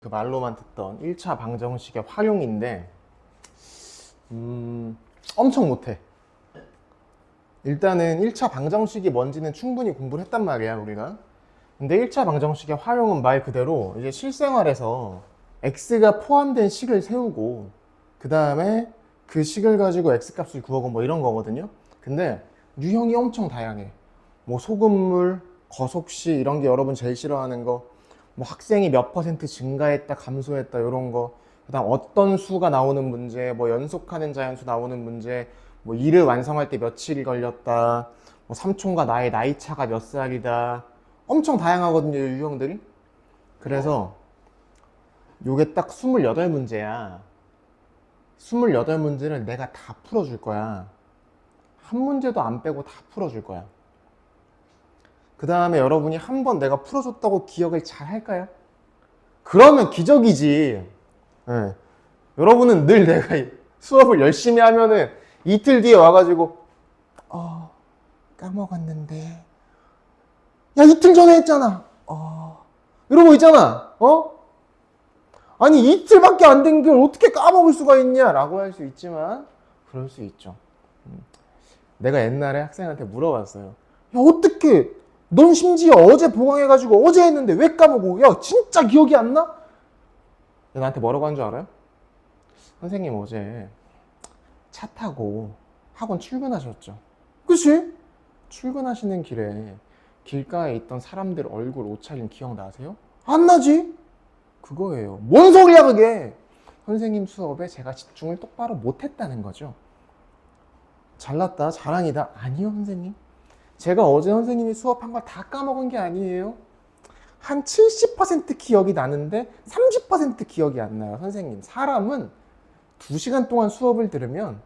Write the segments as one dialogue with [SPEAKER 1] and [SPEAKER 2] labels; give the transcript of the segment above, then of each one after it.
[SPEAKER 1] 그 말로만 듣던 1차 방정식의 활용인데 엄청 못해. 일단은 1차 방정식이 뭔지는 충분히 공부를 했단 말이야 우리가. 근데 1차 방정식의 활용은 말 그대로 이제 실생활에서 x가 포함된 식을 세우고 그 다음에 그 식을 가지고 x값을 구하고 뭐 이런 거거든요. 근데 유형이 엄청 다양해. 뭐 소금물, 거속시 이런 게 여러분 제일 싫어하는 거, 뭐 학생이 몇 퍼센트 증가했다 감소했다 이런 거, 그다음 어떤 수가 나오는 문제, 뭐 연속하는 자연수 나오는 문제, 뭐 일을 완성할 때 며칠 걸렸다, 뭐 삼촌과 나의 나이 차가 몇 살이다, 엄청 다양하거든요 유형들이. 그래서 요게 딱 28문제야 28문제를 내가 다 풀어줄 거야. 한 문제도 안 빼고 다 풀어줄 거야. 그 다음에 여러분이 한 번 내가 풀어줬다고 기억을 잘 할까요? 그러면 기적이지. 예. 여러분은 늘 내가 수업을 열심히 하면은 이틀 뒤에 와가지고 까먹었는데 야 이틀 전에 했잖아 이러고 있잖아. 아니 이틀밖에 안 된 걸 어떻게 까먹을 수가 있냐 라고 할 수 있지만 그럴 수 있죠. 내가 옛날에 학생한테 물어봤어요. 야 어떻게 넌 심지어 어제 보강해가지고 어제 했는데 왜 까먹어? 야 진짜 기억이 안 나? 나한테 뭐라고 한 줄 알아요? 선생님 어제 차 타고 학원 출근하셨죠? 그치? 출근하시는 길에 길가에 있던 사람들 얼굴 옷차림 기억나세요? 안 나지? 그거예요. 뭔 소리야 그게? 선생님 수업에 제가 집중을 똑바로 못했다는 거죠. 잘났다 자랑이다. 아니요 선생님, 제가 어제 선생님이 수업한 걸 다 까먹은 게 아니에요. 한 70% 기억이 나는데 30% 기억이 안 나요. 선생님, 사람은 2시간 동안 수업을 들으면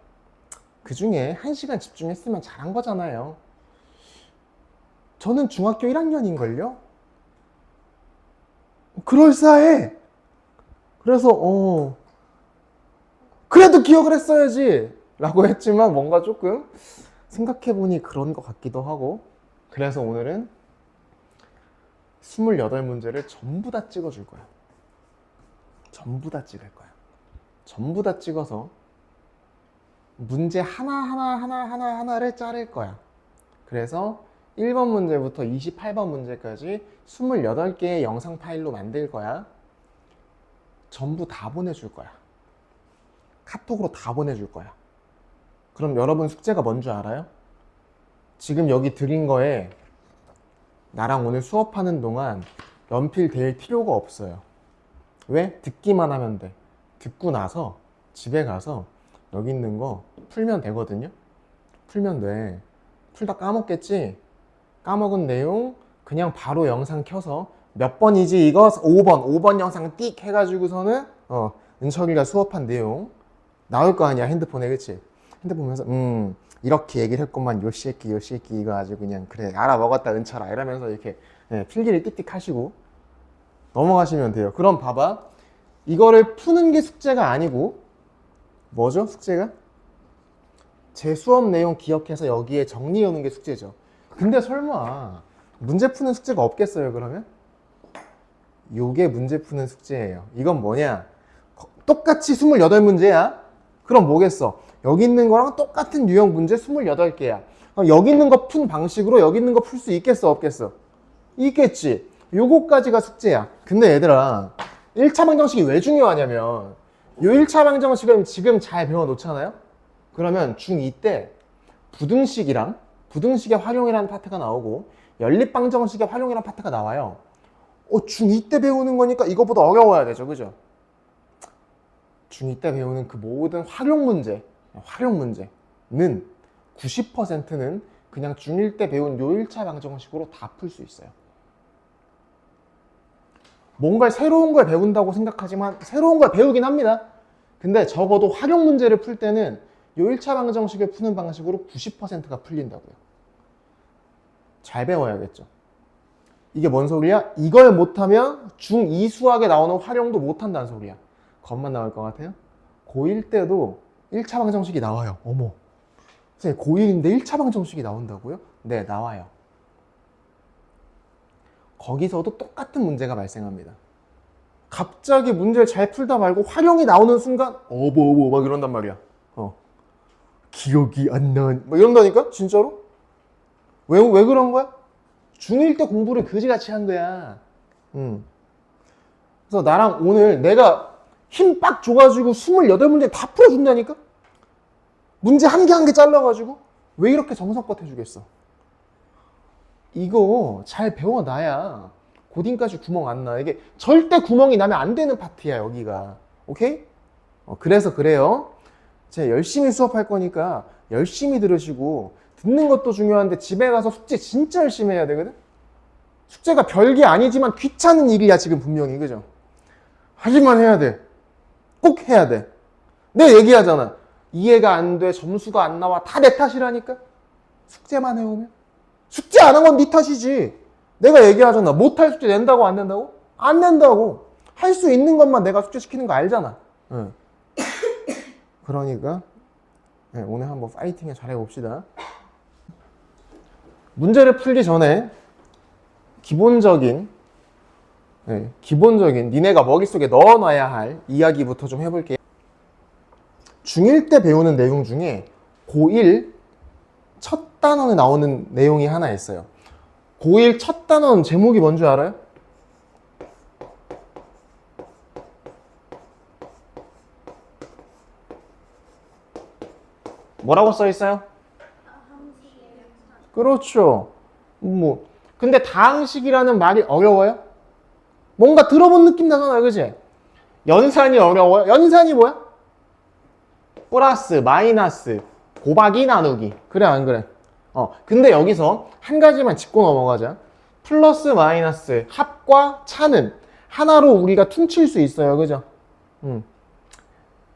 [SPEAKER 1] 그 중에 1시간 집중했으면 잘한 거잖아요. 저는 중학교 1학년인걸요? 그럴싸해. 그래서 그래도 기억을 했어야지 라고 했지만 뭔가 조금 생각해보니 그런 것 같기도 하고. 그래서 오늘은 28문제를 전부 다 찍어줄 거야. 전부 다 찍을 거야. 전부 다 찍어서 문제 하나를 자를 거야. 그래서 1번 문제부터 28번 문제까지 28개의 영상 파일로 만들 거야. 전부 다 보내줄 거야. 카톡으로 다 보내줄 거야. 그럼 여러분 숙제가 뭔 줄 알아요? 지금 여기 드린 거에 나랑 오늘 수업하는 동안 연필 댈 필요가 없어요. 왜? 듣기만 하면 돼. 듣고 나서 집에 가서 여기 있는 거 풀면 되거든요. 풀면 돼. 풀다 까먹겠지? 까먹은 내용 그냥 바로 영상 켜서 몇 번이지 이거? 5번 영상 띡 해가지고서는 은철이가 수업한 내용 나올 거 아니야 핸드폰에. 그치? 핸드폰 보면서 이렇게 얘기를 했구만 요 새끼 이거 아주 그냥 그래 알아먹었다 은철아 이러면서 이렇게 필기를 띡띡 하시고 넘어가시면 돼요. 그럼 봐봐, 이거를 푸는 게 숙제가 아니고 뭐죠 숙제가? 제 수업 내용 기억해서 여기에 정리해 오는 게 숙제죠. 근데 설마 문제 푸는 숙제가 없겠어요 그러면? 요게 문제 푸는 숙제예요. 이건 뭐냐, 똑같이 28문제야 그럼 뭐겠어? 여기 있는 거랑 똑같은 유형 문제 28개야. 여기 있는 거 푼 방식으로 여기 있는 거 풀 수 있겠어 없겠어? 있겠지. 요거까지가 숙제야. 근데 얘들아 1차 방정식이 왜 중요하냐면 요 1차 방정식을 지금 잘 배워 놓잖아요. 그러면 중2 때 부등식의 활용이라는 파트가 나오고 연립방정식의 활용이라는 파트가 나와요. 중2 때 배우는 거니까 이거보다 어려워야 되죠. 그죠? 중2 때 배우는 그 모든 활용 문제는 90%는 그냥 중1 때 배운 요 1차 방정식으로 다 풀 수 있어요. 뭔가 새로운 걸 배운다고 생각하지만 새로운 걸 배우긴 합니다. 근데 적어도 활용 문제를 풀 때는 요 1차 방정식을 푸는 방식으로 90%가 풀린다고요. 잘 배워야겠죠. 이게 뭔 소리야? 이걸 못하면 중2 수학에 나오는 활용도 못한다는 소리야. 겁만 나올 것 같아요? 고1 때도 1차 방정식이 나와요. 어머, 선생님 고1인데 1차 방정식이 나온다고요? 네, 나와요. 거기서도 똑같은 문제가 발생합니다. 갑자기 문제를 잘 풀다 말고 활용이 나오는 순간 어버 막 이런단 말이야. 기억이 안 나. 막 이런다니까 진짜로? 왜 그런 거야? 중1 때 공부를 그지같이 한 거야. 그래서 나랑 오늘 내가 힘 빡 줘가지고 28문제 다 풀어준다니까? 문제 한 개 한 개 잘라가지고 왜 이렇게 정성껏 해주겠어? 이거 잘 배워놔야 고딩까지 구멍 안 나. 이게 절대 구멍이 나면 안 되는 파트야 여기가. 오케이? 그래서 그래요. 제가 열심히 수업할 거니까 열심히 들으시고, 듣는 것도 중요한데 집에 가서 숙제 진짜 열심히 해야 되거든? 숙제가 별게 아니지만 귀찮은 일이야 지금 분명히. 그죠? 하지만 해야 돼. 꼭 해야 돼. 내가 얘기하잖아. 이해가 안 돼, 점수가 안 나와, 다 내 탓이라니까? 숙제만 해오면? 숙제 안 한 건 네 탓이지. 내가 얘기하잖아. 못할 숙제 낸다고 안 낸다고? 안 낸다고. 할 수 있는 것만 내가 숙제 시키는 거 알잖아. 응. 그러니까 오늘 한번 파이팅에 잘해봅시다. 문제를 풀기 전에 기본적인 니네가 머릿속에 넣어놔야 할 이야기부터 좀 해볼게요. 중1 때 배우는 내용 중에 고1 첫 단원에 나오는 내용이 하나 있어요. 고1 첫 단원 제목이 뭔 줄 알아요? 뭐라고 써 있어요? 그렇죠. 근데 다항식이라는 말이 어려워요? 뭔가 들어본 느낌 나잖아요, 그치? 연산이 어려워요? 연산이 뭐야? 플러스, 마이너스, 곱하기, 나누기. 그래, 안 그래? 근데 여기서 한 가지만 짚고 넘어가자. 플러스, 마이너스, 합과 차는 하나로 우리가 퉁칠 수 있어요, 그죠?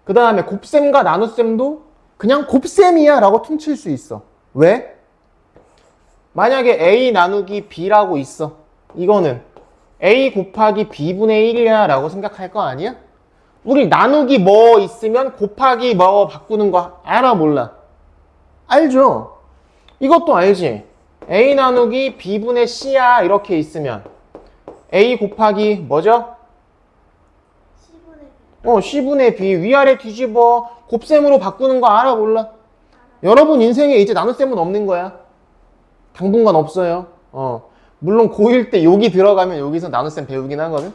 [SPEAKER 1] 그 다음에 곱셈과 나눗셈도 그냥 곱셈이야 라고 퉁칠 수 있어. 왜? 만약에 A 나누기 B라고 있어. 이거는 A 곱하기 B분의 1이야 라고 생각할 거 아니야? 우리 나누기 뭐 있으면 곱하기 뭐 바꾸는 거 알아 몰라? 알죠? 이것도 알지? A 나누기 B분의 C야 이렇게 있으면 A 곱하기 뭐죠? C분의 B 위아래 뒤집어 곱셈으로 바꾸는 거 알아 몰라? 여러분 인생에 이제 나눗셈은 없는 거야. 당분간 없어요. 물론 고1 때 여기 들어가면 여기서 나눗셈 배우긴 하거든.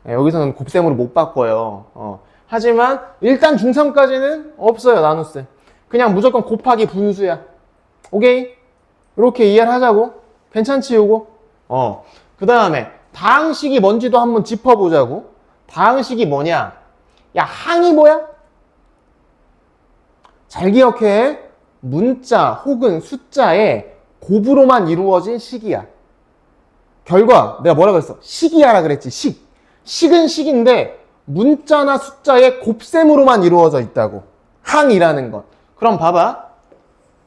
[SPEAKER 1] 여기서는 곱셈으로 못 바꿔요. 하지만 일단 중3까지는 없어요 나눗셈. 그냥 무조건 곱하기 분수야. 오케이? 이렇게 이해를 하자고. 괜찮지 요거? 그 다음에 다항식이 뭔지도 한번 짚어보자고. 다항식이 뭐냐? 야, 항이 뭐야? 잘 기억해. 문자 혹은 숫자의 곱으로만 이루어진 식이야. 결과 내가 뭐라 그랬어? 식이야라 그랬지. 식은 식인데 문자나 숫자의 곱셈으로만 이루어져 있다고. 항이라는 것. 그럼 봐봐.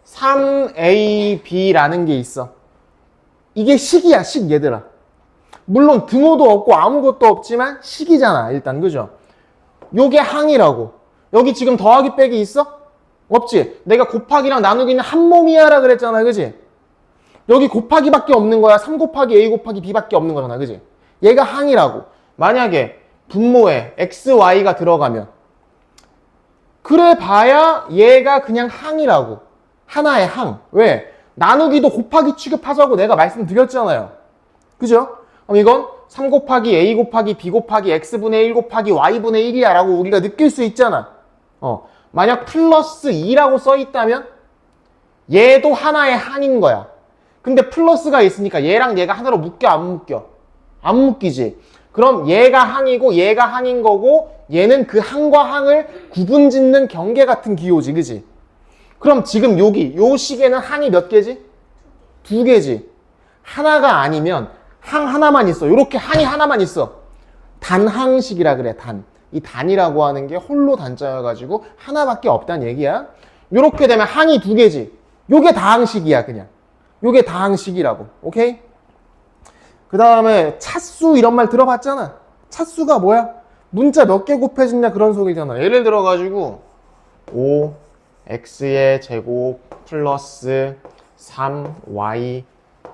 [SPEAKER 1] 3AB라는 게 있어. 이게 식이야, 식 얘들아. 물론 등호도 없고 아무것도 없지만 식이잖아 일단. 그죠? 요게 항이라고. 여기 지금 더하기 빼기 있어? 없지? 내가 곱하기랑 나누기는 한 몸이야 라 그랬잖아. 그지? 여기 곱하기밖에 없는 거야. 3 곱하기 A 곱하기 B밖에 없는 거잖아. 그지? 얘가 항이라고. 만약에 분모에 X, Y가 들어가면 그래 봐야 얘가 그냥 항이라고. 하나의 항. 왜? 나누기도 곱하기 취급하자고 내가 말씀드렸잖아요. 그죠? 그럼 이건 3 곱하기 A 곱하기 B 곱하기 X분의 1 곱하기 Y분의 1이야 라고 우리가 느낄 수 있잖아. 만약 플러스 2라고 써 있다면 얘도 하나의 항인 거야. 근데 플러스가 있으니까 얘랑 얘가 하나로 묶여 안 묶여? 안 묶이지. 그럼 얘가 항이고 얘가 항인 거고 얘는 그 항과 항을 구분짓는 경계 같은 기호지. 그지? 그럼 지금 여기 요 식에는 항이 몇 개지? 2개지. 하나가 아니면 항 하나만 있어. 요렇게 항이 하나만 있어. 단항식이라 그래. 이 단이라고 하는 게 홀로 단자여가지고 하나밖에 없다는 얘기야. 요렇게 되면 항이 2개지. 요게 다항식이야 그냥. 요게 다항식이라고. 오케이? 그 다음에 차수 이런 말 들어봤잖아. 차수가 뭐야? 문자 몇 개 곱해졌냐 그런 소리잖아. 예를 들어가지고 5x의 제곱 플러스 3y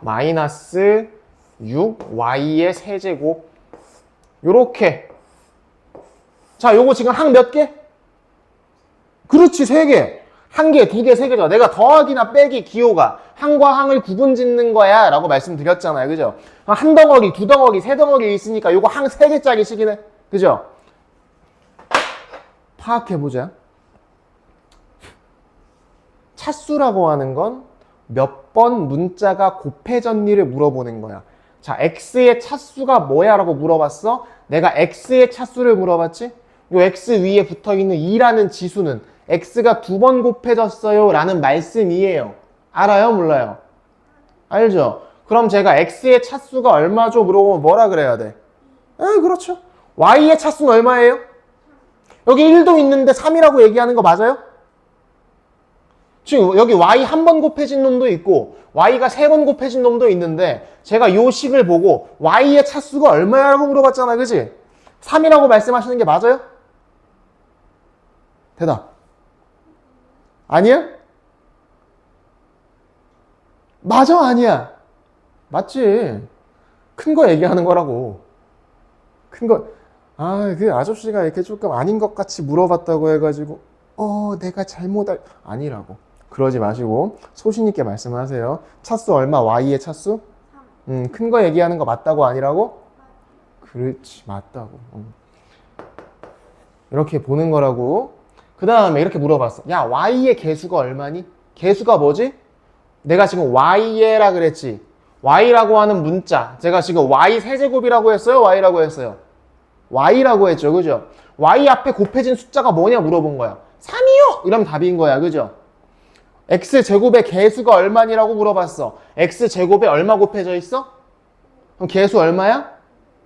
[SPEAKER 1] 마이너스 6y의 세제곱 요렇게 자, 요거 지금 항 몇 개? 그렇지, 3개. 1개, 2개, 3개죠. 내가 더하기나 빼기 기호가 항과 항을 구분 짓는 거야 라고 말씀드렸잖아요. 그죠? 한 덩어리, 두 덩어리, 세 덩어리 있으니까 요거 항 3개짜리씩이네. 그죠? 파악해보자. 차수라고 하는 건 몇 번 문자가 곱해졌니를 물어보는 거야. 자, x의 차수가 뭐야 라고 물어봤어. 내가 x의 차수를 물어봤지. 요 x 위에 붙어있는 2라는 지수는 x가 2번 곱해졌어요 라는 말씀이에요. 알아요? 몰라요? 알죠? 그럼 제가 x의 차수가 얼마죠? 물어보면 뭐라 그래야 돼? 그렇죠. y의 차수는 얼마예요? 여기 1도 있는데 3이라고 얘기하는 거 맞아요? 지금 여기 y 한 번 곱해진 놈도 있고 y가 3번 곱해진 놈도 있는데 제가 요 식을 보고 y의 차수가 얼마라고 물어봤잖아. 그지? 3이라고 말씀하시는 게 맞아요? 대답. 아니야? 맞아? 아니야? 맞지. 큰 거 얘기하는 거라고. 큰 거. 그 아저씨가 이렇게 조금 아닌 것 같이 물어봤다고 해가지고 내가 아니라고. 그러지 마시고 소신 있게 말씀하세요. 차수 얼마? y의 차수? 큰 거 얘기하는 거 맞다고 아니라고? 그렇지, 맞다고. 이렇게 보는 거라고. 그 다음에 이렇게 물어봤어. 야, y의 개수가 얼마니? 개수가 뭐지? 내가 지금 y라 그랬지. y라고 하는 문자. 제가 지금 y 세제곱이라고 했어요? y라고 했어요? y라고 했죠. 그죠? y 앞에 곱해진 숫자가 뭐냐 물어본 거야. 3이요! 이러면 답인 거야. 그죠? x제곱의 개수가 얼마니라고 물어봤어. x제곱에 얼마 곱해져 있어? 그럼 개수 얼마야?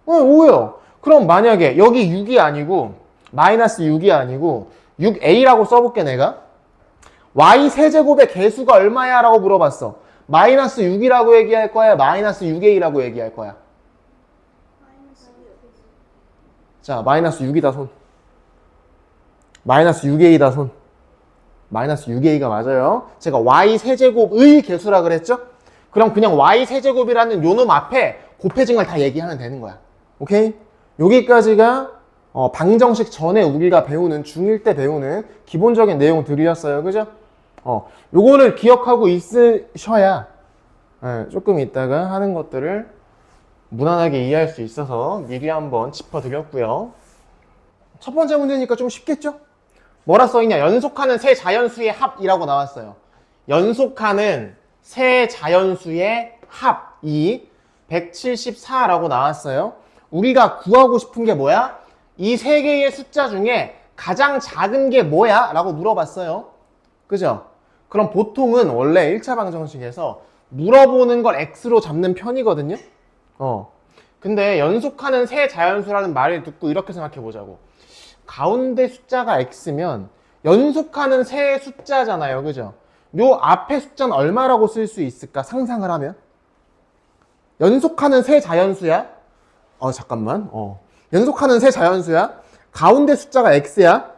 [SPEAKER 1] 5요. 그럼 만약에 여기 6이 아니고 마이너스 6이 아니고 6a라고 써볼게 내가. y 세제곱의 개수가 얼마야? 라고 물어봤어. 마이너스 6이라고 얘기할 거야? 마이너스 6a라고 얘기할 거야? 자, 마이너스 6이다 손. 마이너스 6a다 손. 마이너스 6a가 맞아요. 제가 y 세제곱의 개수라 그랬죠? 그럼 그냥 y 세제곱이라는 요 놈 앞에 곱해진 걸 다 얘기하면 되는 거야. 오케이? 여기까지가 방정식 전에 우리가 배우는 중1 때 배우는 기본적인 내용들이었어요. 그죠? 요거를 기억하고 있으셔야 조금 있다가 하는 것들을 무난하게 이해할 수 있어서 미리 한번 짚어드렸고요. 첫 번째 문제니까 좀 쉽겠죠? 뭐라 써있냐? 연속하는 세 자연수의 합이라고 나왔어요. 연속하는 세 자연수의 합이 174라고 나왔어요. 우리가 구하고 싶은 게 뭐야? 이 세 개의 숫자 중에 가장 작은 게 뭐야? 라고 물어봤어요. 그죠? 그럼 보통은 원래 1차 방정식에서 물어보는 걸 x로 잡는 편이거든요. 근데 연속하는 세 자연수라는 말을 듣고 이렇게 생각해 보자고. 가운데 숫자가 x면 연속하는 세 숫자잖아요. 그죠? 요 앞에 숫자는 얼마라고 쓸 수 있을까? 상상을 하면. 연속하는 세 자연수야? 잠깐만. 연속하는 세 자연수야? 가운데 숫자가 x야?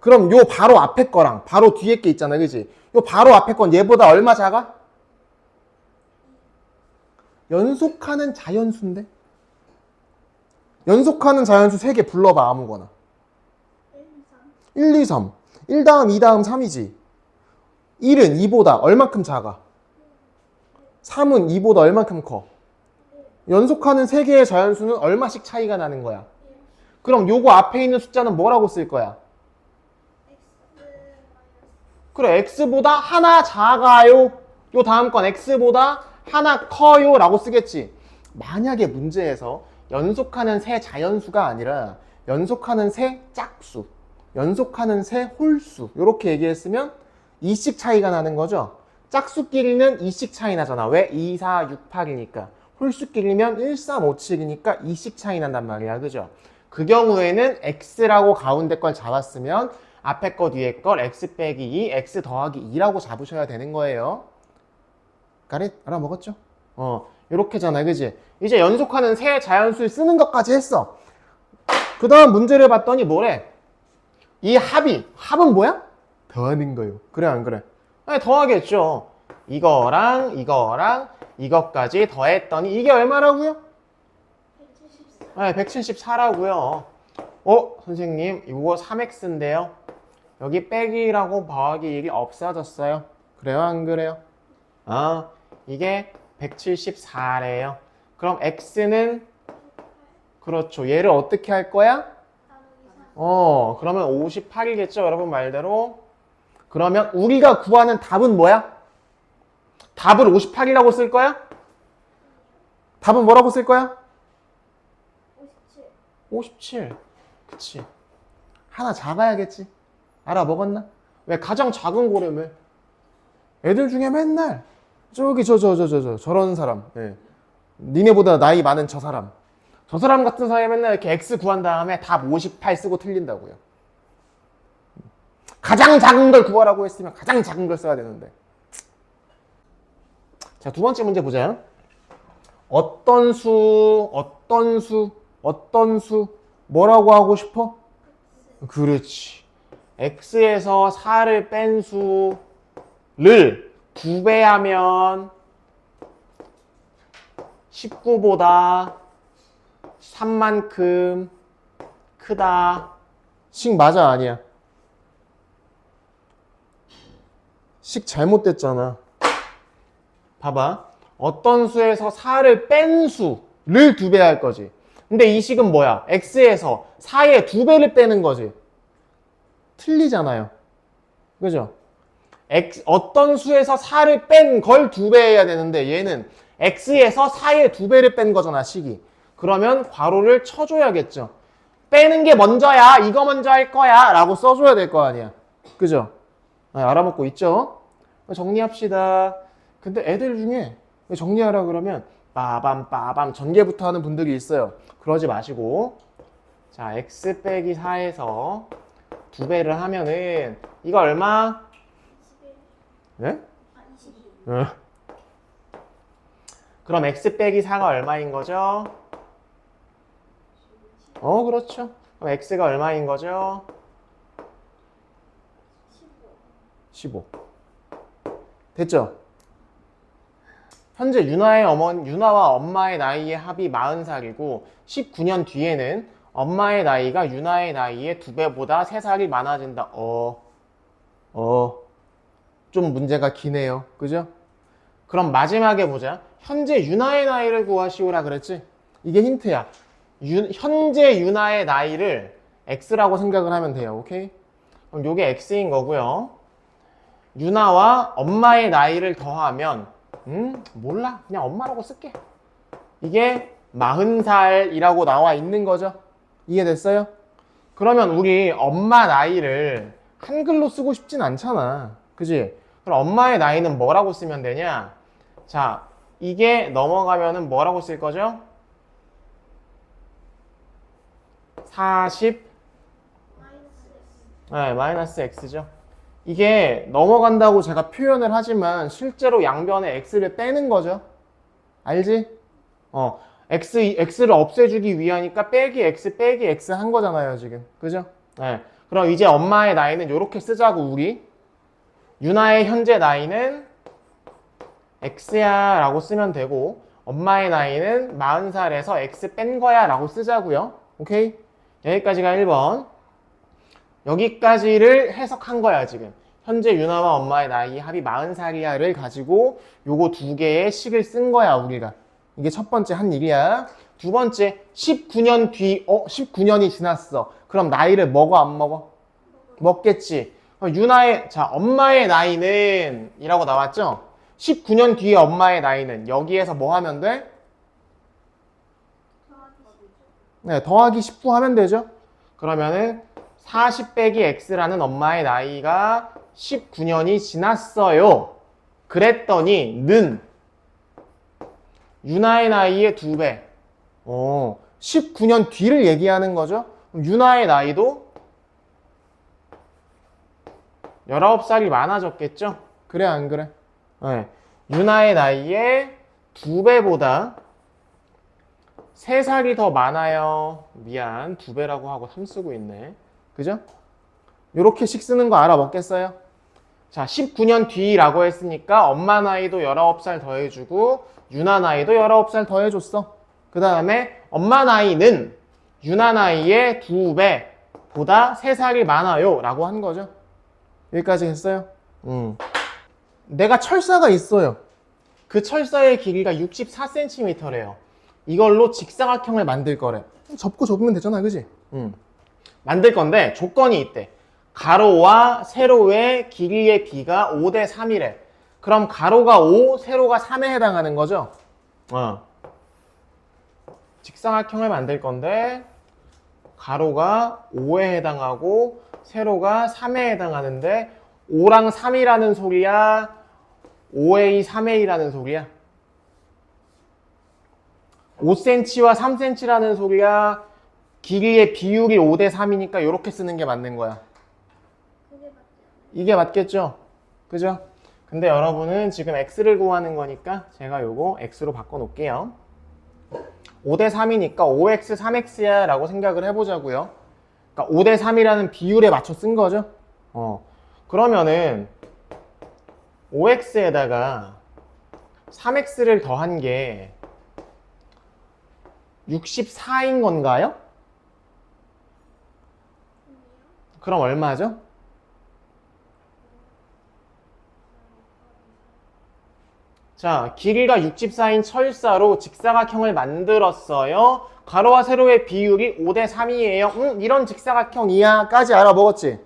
[SPEAKER 1] 그럼 요 바로 앞에 거랑 바로 뒤에 게 있잖아. 그지? 요 바로 앞에 건 얘보다 얼마 작아? 연속하는 자연수인데? 연속하는 자연수 3개 불러봐. 아무거나. 1, 2, 3. 1 다음 2 다음 3이지. 1은 2보다 얼만큼 작아? 3은 2보다 얼만큼 커? 연속하는 3개의 자연수는 얼마씩 차이가 나는 거야? 그럼 요거 앞에 있는 숫자는 뭐라고 쓸 거야? 그래, x보다 하나 작아요. 요 다음 건 x보다 하나 커요 라고 쓰겠지. 만약에 문제에서 연속하는 세 자연수가 아니라 연속하는 세 짝수, 연속하는 세 홀수 이렇게 얘기했으면 2씩 차이가 나는 거죠. 짝수끼리는 2씩 차이 나잖아. 왜? 2, 4, 6, 8이니까. 홀수끼리면 1, 3, 5, 7이니까 2씩 차이 난단 말이야. 그죠? 그 경우에는 x라고 가운데 걸 잡았으면 앞에 거 뒤에 걸 x 빼기 2, x 더하기 2라고 잡으셔야 되는 거예요. 까릿? 알아먹었죠? 요렇게잖아. 그지? 이제 연속하는 세 자연수를 쓰는 것까지 했어. 그 다음 문제를 봤더니 뭐래? 이 합은 뭐야? 더하는 거요. 그래 안 그래? 아니, 더하겠죠. 이거랑 이것까지 더했더니 이게 얼마라고요? 174. 네, 174라고요. 선생님 이거 3x인데요. 여기 빼기라고 더하기 1이 없어졌어요. 그래요 안 그래요? 이게 174래요. 그럼 x는 그렇죠. 얘를 어떻게 할 거야? 그러면 58이겠죠 여러분 말대로. 그러면 우리가 구하는 답은 뭐야? 답을 58이라고 쓸 거야? 답은 뭐라고 쓸 거야? 57. 그치. 하나 작아야겠지. 알아먹었나? 왜 가장 작은 고래매? 애들 중에 맨날 저기 저런 사람. 네. 니네보다 나이 많은 저 사람. 저 사람 같은 사람이 맨날 이렇게 x 구한 다음에 답 58 쓰고 틀린다고요. 가장 작은 걸 구하라고 했으면 가장 작은 걸 써야 되는데. 자, 두 번째 문제 보자. 어떤 수 뭐라고 하고 싶어? 그렇지. x에서 4를 뺀 수를 2배하면 19보다 3만큼 크다. 식 맞아 아니야? 식 잘못됐잖아. 봐봐. 어떤 수에서 4를 뺀 수를 2배 할 거지. 근데 이 식은 뭐야? x에서 4의 2배를 빼는 거지. 틀리잖아요. 그죠? 어떤 수에서 4를 뺀 걸 2배 해야 되는데 얘는 x에서 4의 2배를 뺀 거잖아, 식이. 그러면 괄호를 쳐줘야겠죠. 빼는 게 먼저야, 이거 먼저 할 거야 라고 써줘야 될 거 아니야. 그죠? 알아먹고 있죠? 정리합시다. 근데 애들 중에 정리하라 그러면 빠밤 전개부터 하는 분들이 있어요. 그러지 마시고, 자, x 빼기 4에서 2배를 하면은 이거 얼마? 21. 네? 22. 그럼 x 빼기 4가 얼마인 거죠? 그렇죠. 그럼 x가 얼마인 거죠? 15. 됐죠? 현재 유나와 엄마의 나이의 합이 40살이고 19년 뒤에는 엄마의 나이가 유나의 나이의 2배보다 3살이 많아진다. 좀 문제가 기네요. 그죠? 그럼 마지막에 보자. 현재 유나의 나이를 구하시오라 그랬지? 이게 힌트야. 현재 유나의 나이를 x라고 생각을 하면 돼요. 오케이? 그럼 요게 x인 거고요. 유나와 엄마의 나이를 더하면 몰라. 그냥 엄마라고 쓸게. 이게 40살이라고 나와 있는 거죠. 이해됐어요? 그러면 우리 엄마 나이를 한글로 쓰고 싶진 않잖아. 그지? 그럼 엄마의 나이는 뭐라고 쓰면 되냐? 자, 이게 넘어가면은 뭐라고 쓸 거죠? 40 마이너스 x죠. 이게 넘어간다고 제가 표현을 하지만 실제로 양변에 x를 빼는 거죠. 알지? x를 없애주기 위하니까 빼기 x 한 거잖아요, 지금. 그죠? 네. 그럼 이제 엄마의 나이는 이렇게 쓰자고, 우리. 유나의 현재 나이는 x야 라고 쓰면 되고, 엄마의 나이는 40살에서 x 뺀 거야 라고 쓰자고요. 오케이? 여기까지가 1번. 여기까지를 해석한 거야, 지금. 현재 유나와 엄마의 나이 합이 40살이야를 가지고 요거 두 개의 식을 쓴 거야, 우리가. 이게 첫 번째 한 일이야. 두 번째, 19년 뒤, 19년이 지났어. 그럼 나이를 먹어, 안 먹어? 먹겠지. 엄마의 나이는 이라고 나왔죠? 19년 뒤에 엄마의 나이는 여기에서 뭐 하면 돼? 네, 더하기 19 하면 되죠? 그러면은 40 빼기 x라는 엄마의 나이가 19년이 지났어요. 그랬더니 는 유나의 나이의 2배. 19년 뒤를 얘기하는 거죠. 유나의 나이도 19살이 많아졌겠죠? 그래 안 그래? 네. 유나의 나이의 2배보다 3살이 더 많아요. 미안, 2배라고 하고 3 쓰고 있네. 그죠? 요렇게 식 쓰는 거 알아먹겠어요? 자, 19년 뒤라고 했으니까 엄마 나이도 19살 더해주고 유나 나이도 19살 더해줬어. 그 다음에 엄마 나이는 유난아이의 2배보다 3살이 많아요 라고 한 거죠. 여기까지 했어요? 내가 철사가 있어요. 그 철사의 길이가 64cm래요. 이걸로 직사각형을 만들 거래. 접고 접으면 되잖아, 그지? 만들 건데 조건이 있대. 가로와 세로의 길이의 비가 5대 3이래. 그럼 가로가 5, 세로가 3에 해당하는 거죠? 직사각형을 만들 건데 가로가 5에 해당하고 세로가 3에 해당하는데 5랑 3이라는 소리야? 5A, 3A라는 소리야? 5cm와 3cm라는 소리야? 길이의 비율이 5대 3이니까 이렇게 쓰는 게 맞는 거야. 이게 맞겠죠? 그죠? 근데 여러분은 지금 x를 구하는 거니까 제가 요거 x로 바꿔 놓을게요. 5대 3이니까 5x, 3x야 라고 생각을 해보자고요. 그러니까 5대 3이라는 비율에 맞춰 쓴 거죠. 그러면은 5x에다가 3x를 더한 게 64인 건가요? 그럼 얼마죠? 자, 길이가 64인 철사로 직사각형을 만들었어요. 가로와 세로의 비율이 5대 3이에요. 이런 직사각형이야 까지 알아먹었지?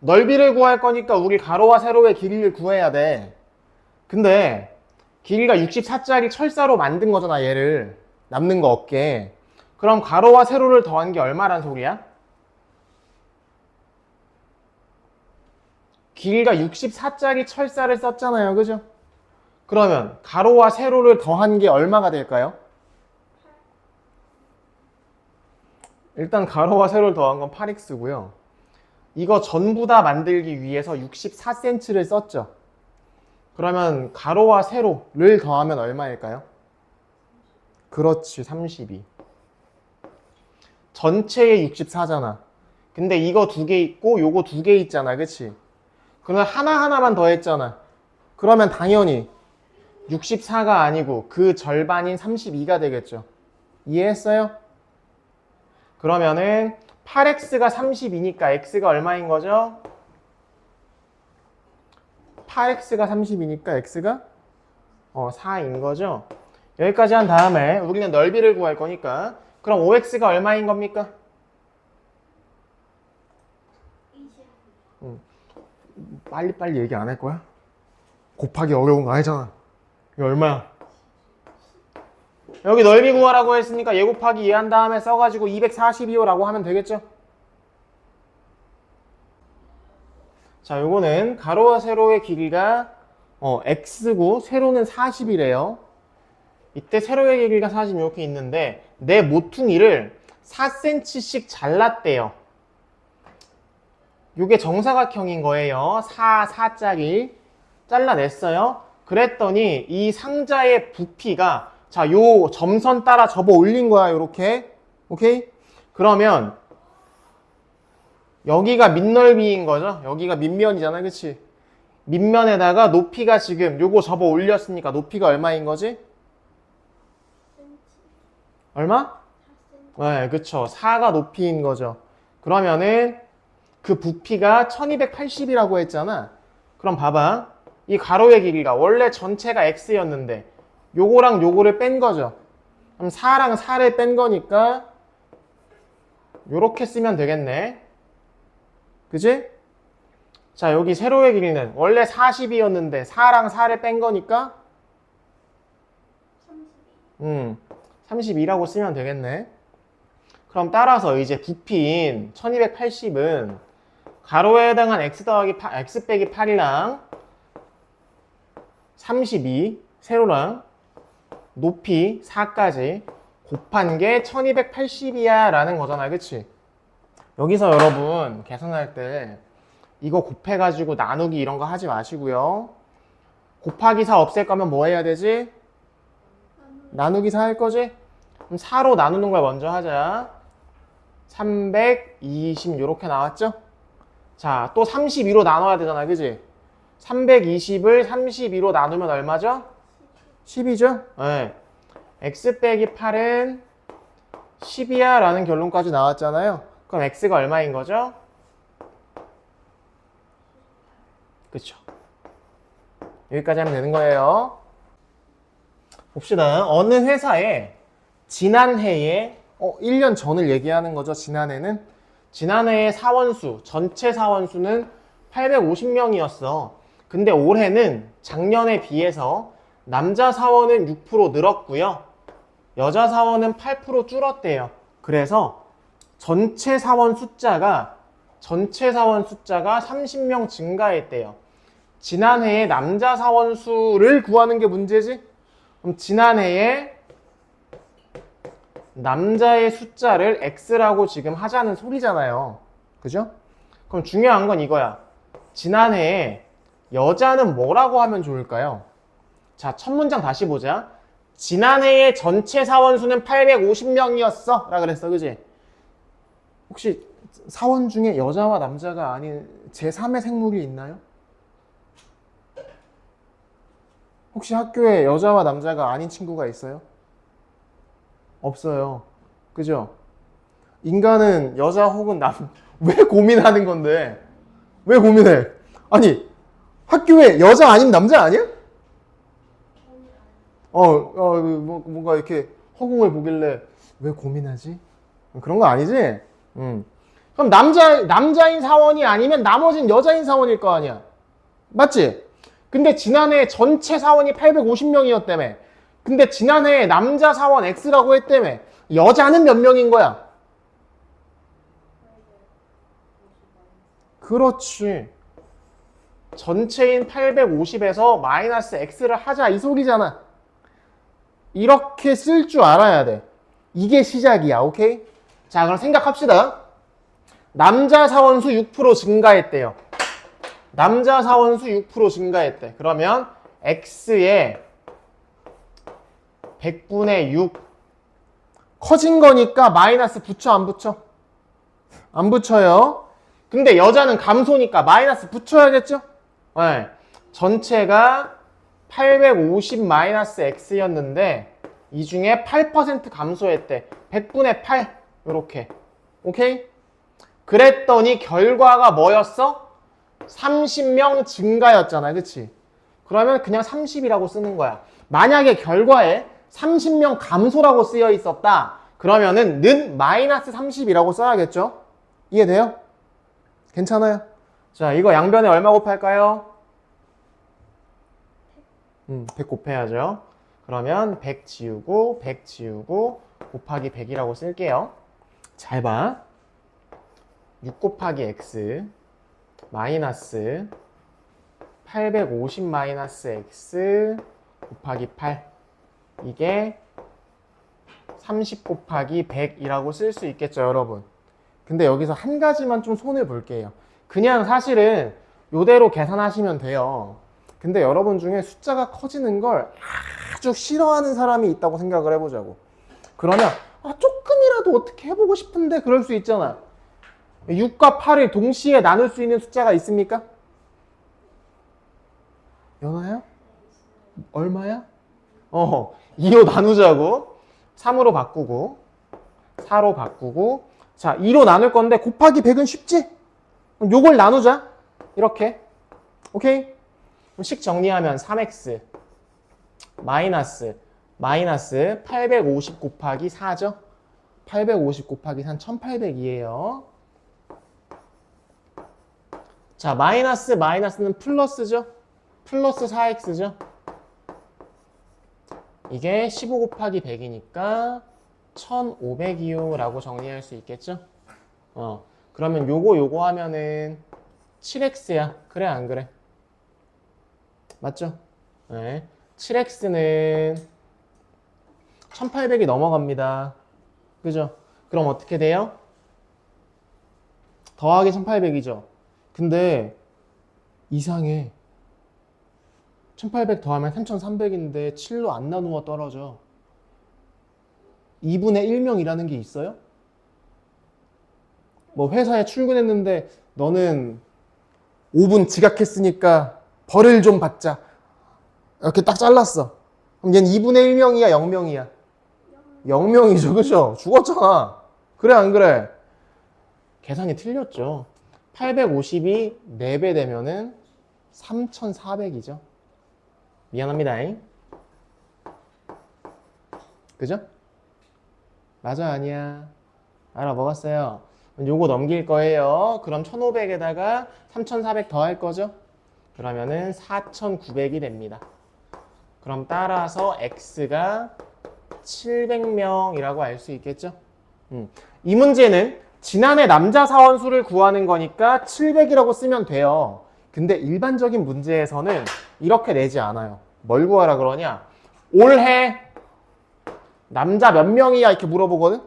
[SPEAKER 1] 넓이를 구할 거니까 우리 가로와 세로의 길이를 구해야 돼. 근데 길이가 64짜리 철사로 만든 거잖아, 얘를. 남는 거 없게. 그럼 가로와 세로를 더한 게 얼마란 소리야? 길이가 64짜리 철사를 썼잖아요, 그죠? 그러면 가로와 세로를 더한 게 얼마가 될까요? 일단 가로와 세로를 더한 건 8x고요. 이거 전부 다 만들기 위해서 64cm를 썼죠. 그러면 가로와 세로를 더하면 얼마일까요? 그렇지, 32. 전체에 64잖아. 근데 이거 2개 있고 요거 2개 있잖아, 그치? 그러면 하나하나만 더했잖아. 그러면 당연히 64가 아니고 그 절반인 32가 되겠죠. 이해했어요? 그러면은 8x가 32니까 x가 얼마인 거죠? 8x가 32니까 x가 4인 거죠. 여기까지 한 다음에 우리는 넓이를 구할 거니까 그럼 5x가 얼마인 겁니까? 빨리빨리 얘기 안 할 거야? 곱하기 어려운 거 아니잖아. 이거 얼마야? 여기 넓이 구하라고 했으니까 얘 곱하기 얘 한 다음에 써가지고 242호라고 하면 되겠죠? 자, 요거는 가로와 세로의 길이가 x고 세로는 40이래요. 이때 세로의 길이가 40 이렇게 있는데 내 모퉁이를 4cm씩 잘랐대요. 요게 정사각형인 거예요. 4짜리 잘라냈어요. 그랬더니 이 상자의 부피가 자, 요 점선 따라 접어 올린 거야, 요렇게. 오케이? 그러면 여기가 밑넓이인 거죠? 여기가 밑면이잖아, 그치? 밑면에다가 높이가 지금 요거 접어 올렸으니까 높이가 얼마인 거지? 얼마? 네, 그쵸. 4가 높이인 거죠. 그러면은 그 부피가 1280이라고 했잖아. 그럼 봐봐. 이 가로의 길이가 원래 전체가 x였는데 요거랑 요거를 뺀 거죠. 그럼 4랑 4를 뺀 거니까 요렇게 쓰면 되겠네. 그지? 자, 여기 세로의 길이는 원래 40이었는데 4랑 4를 뺀 거니까 32라고 쓰면 되겠네. 그럼 따라서 이제 부피인 1280은 가로에 해당한 x 더하기 x 빼기 8이랑 32 세로랑 높이 4까지 곱한 게 1280이야 라는 거잖아, 그치? 여기서 여러분 계산할 때 이거 곱해가지고 나누기 이런 거 하지 마시고요. 곱하기 4 없앨 거면 뭐 해야 되지? 나누기 4 할 거지? 그럼 4로 나누는 걸 먼저 하자. 320 이렇게 나왔죠? 자, 또 32로 나눠야 되잖아, 그지? 320을 32로 나누면 얼마죠? 10이죠? 네. x 빼기 8은 10이야 라는 결론까지 나왔잖아요. 그럼 x가 얼마인 거죠? 그쵸. 여기까지 하면 되는 거예요. 봅시다. 어느 회사에 지난해에 1년 전을 얘기하는 거죠. 지난해는 지난해의 사원수, 전체 사원수는 850명이었어. 근데 올해는 작년에 비해서 남자 사원은 6% 늘었고요. 여자 사원은 8% 줄었대요. 그래서 전체 사원 숫자가 30명 증가했대요. 지난해의 남자 사원 수를 구하는 게 문제지? 그럼 지난해에 남자의 숫자를 x라고 지금 하자는 소리잖아요. 그죠? 그럼 중요한 건 이거야. 지난해에 여자는 뭐라고 하면 좋을까요? 자, 첫 문장 다시 보자. 지난해의 전체 사원 수는 850명이었어 라 그랬어. 그지? 혹시 사원 중에 여자와 남자가 아닌 제3의 생물이 있나요? 혹시 학교에 여자와 남자가 아닌 친구가 있어요? 없어요. 그죠? 인간은 여자 혹은 왜 고민하는 건데? 왜 고민해? 아니, 학교에 여자 아닌 남자 아니야? 뭔가 이렇게 허공을 보길래 왜 고민하지? 그런 거 아니지? 그럼 남자인 사원이 아니면 나머진 여자인 사원일 거 아니야? 맞지? 근데 지난해 전체 사원이 850명이었다며. 근데 지난해 남자 사원 X라고 했다며. 여자는 몇 명인 거야? 그렇지. 전체인 850에서 마이너스 X를 하자 이 소리잖아. 이렇게 쓸 줄 알아야 돼. 이게 시작이야. 오케이? 자, 그럼 생각합시다. 남자 사원수 6% 증가했대요. 남자 사원수 6% 증가했대. 그러면 X의 100분의 6 커진 거니까 마이너스 붙여 안 붙여? 안 붙여요. 근데 여자는 감소니까 마이너스 붙여야겠죠? 네. 전체가 850 마이너스 X였는데 이 중에 8% 감소했대. 100분의 8 이렇게. 오케이? 그랬더니 결과가 뭐였어? 30명 증가였잖아. 그치? 그러면 그냥 30이라고 쓰는 거야. 만약에 결과에 30명 감소라고 쓰여 있었다. 그러면은 는 마이너스 30이라고 써야겠죠? 이해돼요? 괜찮아요? 자, 이거 양변에 얼마 곱할까요? 100 곱해야죠. 그러면 100 지우고 100 지우고 곱하기 100이라고 쓸게요. 잘 봐. 6 곱하기 x 마이너스 850 마이너스 x 곱하기 8 이게 30 곱하기 100이라고 쓸 수 있겠죠, 여러분. 근데 여기서 한 가지만 좀 손을 볼게요. 그냥 사실은 이대로 계산하시면 돼요. 근데 여러분 중에 숫자가 커지는 걸 아주 싫어하는 사람이 있다고 생각을 해보자고. 그러면 조금이라도 어떻게 해보고 싶은데 그럴 수 있잖아. 6과 8을 동시에 나눌 수 있는 숫자가 있습니까? 연아야? 얼마야? 2로 나누자고. 3으로 바꾸고 4로 바꾸고 자 2로 나눌 건데 곱하기 100은 쉽지? 요걸 나누자. 이렇게. 오케이? 그럼 식 정리하면 3x 마이너스 850 곱하기 4죠? 850 곱하기 4는 1800이에요. 자, 마이너스는 플러스죠? 플러스 4x죠? 이게 15 곱하기 100이니까 1500이요 라고 정리할 수 있겠죠? 그러면 요거 하면은 7x야. 그래 안 그래? 맞죠? 네. 7x는 1800이 넘어갑니다. 그죠? 그럼 어떻게 돼요? 더하기 1800이죠? 근데 이상해. 1800 더하면 3300인데 7로 안 나누어 떨어져. 2분의 1명이라는 게 있어요? 뭐 회사에 출근했는데 너는 5분 지각했으니까 벌을 좀 받자. 이렇게 딱 잘랐어. 그럼 얘는 2분의 1명이야, 0명이야? 0명이죠. 그죠? 죽었잖아. 그래 안 그래? 계산이 틀렸죠. 850이 4배 되면은 3,400이죠. 미안합니다. 그죠? 맞아 아니야? 알아먹었어요. 요거 넘길 거예요. 그럼 1,500에다가 3,400 더할 거죠? 그러면은 4,900이 됩니다. 그럼 따라서 x가 700명이라고 알 수 있겠죠? 이 문제는 지난해 남자 사원 수를 구하는 거니까 700이라고 쓰면 돼요. 근데 일반적인 문제에서는 이렇게 내지 않아요. 뭘 구하라 그러냐? 올해 남자 몇 명이야? 이렇게 물어보거든?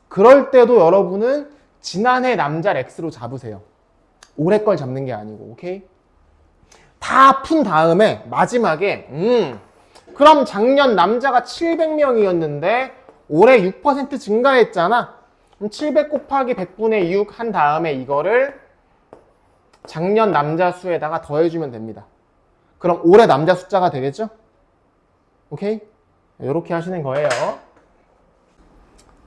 [SPEAKER 1] 그럴 때도 여러분은 지난해 남자를 x로 잡으세요. 올해 걸 잡는 게 아니고, 오케이? 다 푼 다음에 마지막에 그럼 작년 남자가 700명이었는데 올해 6% 증가했잖아. 그럼 700 곱하기 100분의 6 한 다음에 이거를 작년 남자 수에다가 더해주면 됩니다. 그럼 올해 남자 숫자가 되겠죠? 오케이? 이렇게 하시는 거예요.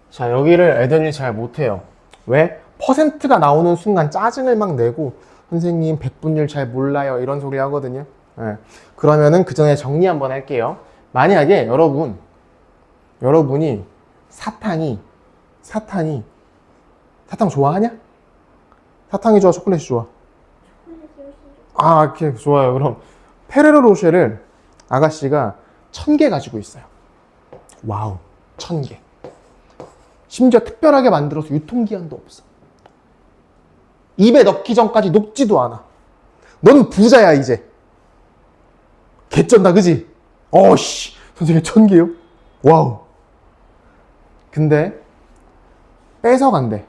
[SPEAKER 1] 자, 여기를 애들이 잘 못해요. 왜? 퍼센트가 나오는 순간 짜증을 막 내고 선생님 100분율 잘 몰라요 이런 소리 하거든요. 네. 그러면은 그 전에 정리 한번 할게요. 만약에 여러분이 사탕 좋아하냐? 사탕이 좋아, 초콜릿이 좋아? 아, 이렇게 좋아요. 그럼 페레로 로쉐를 아가씨가 1000개 가지고 있어요. 와우, 1000개. 심지어 특별하게 만들어서 유통기한도 없어. 입에 넣기 전까지 녹지도 않아. 넌 부자야 이제. 개쩐다 그지? 어씨, 선생님 1000개요? 와우. 근데 뺏어간대.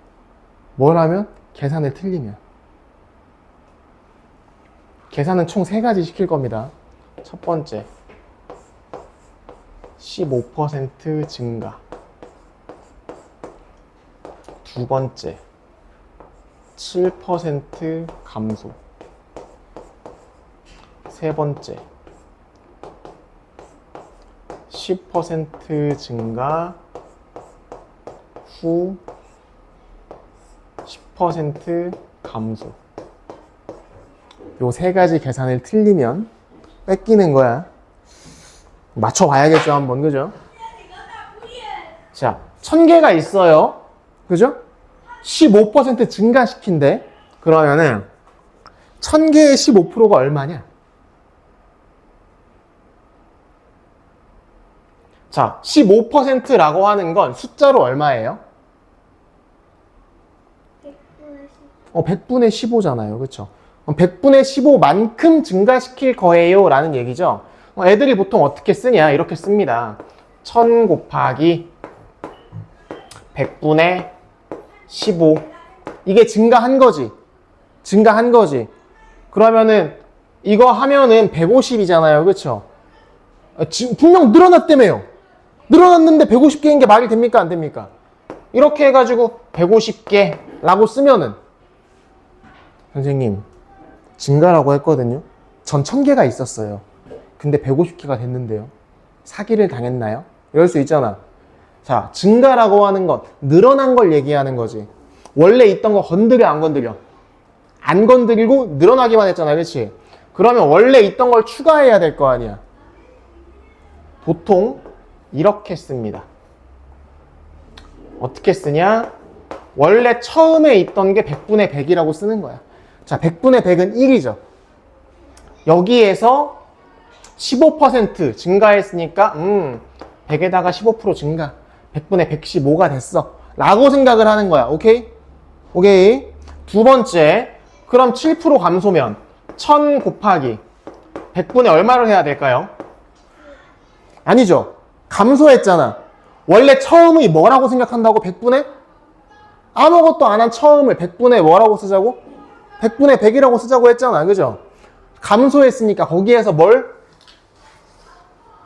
[SPEAKER 1] 뭘 하면? 계산을 틀리면. 계산은 총 3가지 시킬 겁니다. 첫 번째, 15% 증가. 두 번째, 7% 감소. 세 번째, 10% 증가 후 10% 감소. 요 3가지 계산을 틀리면 뺏기는 거야. 맞춰봐야겠죠, 한번. 그죠? 자, 1000개가 있어요. 그죠? 15% 증가시킨대. 그러면은 1000개의 15%가 얼마냐? 자, 15%라고 하는 건 숫자로 얼마예요? 100분의 15잖아요. 그쵸? 100분의 15만큼 증가시킬 거예요 라는 얘기죠. 애들이 보통 어떻게 쓰냐? 이렇게 씁니다. 1000 곱하기 100분의 15. 이게 증가한 거지. 증가한 거지. 그러면은 이거 하면은 150이잖아요. 그쵸? 분명 늘어났다며요. 늘어났는데 150개인 게 말이 됩니까? 안 됩니까? 이렇게 해가지고 150개라고 쓰면은 선생님 증가라고 했거든요. 전 1000개가 있었어요. 근데 150개가 됐는데요. 사기를 당했나요? 이럴 수 있잖아. 자, 증가라고 하는 건 늘어난 걸 얘기하는 거지. 원래 있던 거 건드려 안 건드려? 안 건드리고 늘어나기만 했잖아. 그렇지? 그러면 원래 있던 걸 추가해야 될 거 아니야. 보통 이렇게 씁니다. 어떻게 쓰냐? 원래 처음에 있던 게 100분의 100이라고 쓰는 거야. 자, 100분의 100은 1이죠. 여기에서 15% 증가했으니까 100에다가 15% 증가. 100분의 115가 됐어. 라고 생각을 하는 거야. 오케이? 오케이. 두 번째, 그럼 7% 감소면 1000 곱하기 100분의 얼마를 해야 될까요? 아니죠. 감소했잖아. 원래 처음이 뭐라고 생각한다고? 100분의? 아무것도 안 한 처음을 100분의 뭐라고 쓰자고? 100분의 100이라고 쓰자고 했잖아. 그죠? 감소했으니까 거기에서 뭘?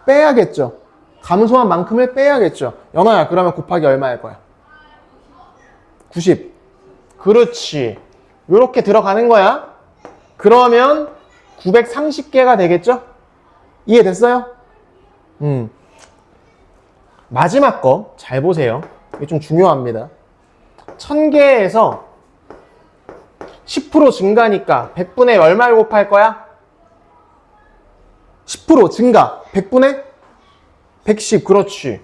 [SPEAKER 1] 빼야겠죠. 감소한 만큼을 빼야겠죠. 연아야, 그러면 곱하기 얼마일 거야? 90. 그렇지. 이렇게 들어가는 거야. 그러면 930개가 되겠죠? 이해됐어요? 마지막 거 잘 보세요. 이게 좀 중요합니다. 1000개에서 10% 증가니까 100분의 얼마를 곱할 거야? 10% 증가. 100분의 110. 그렇지.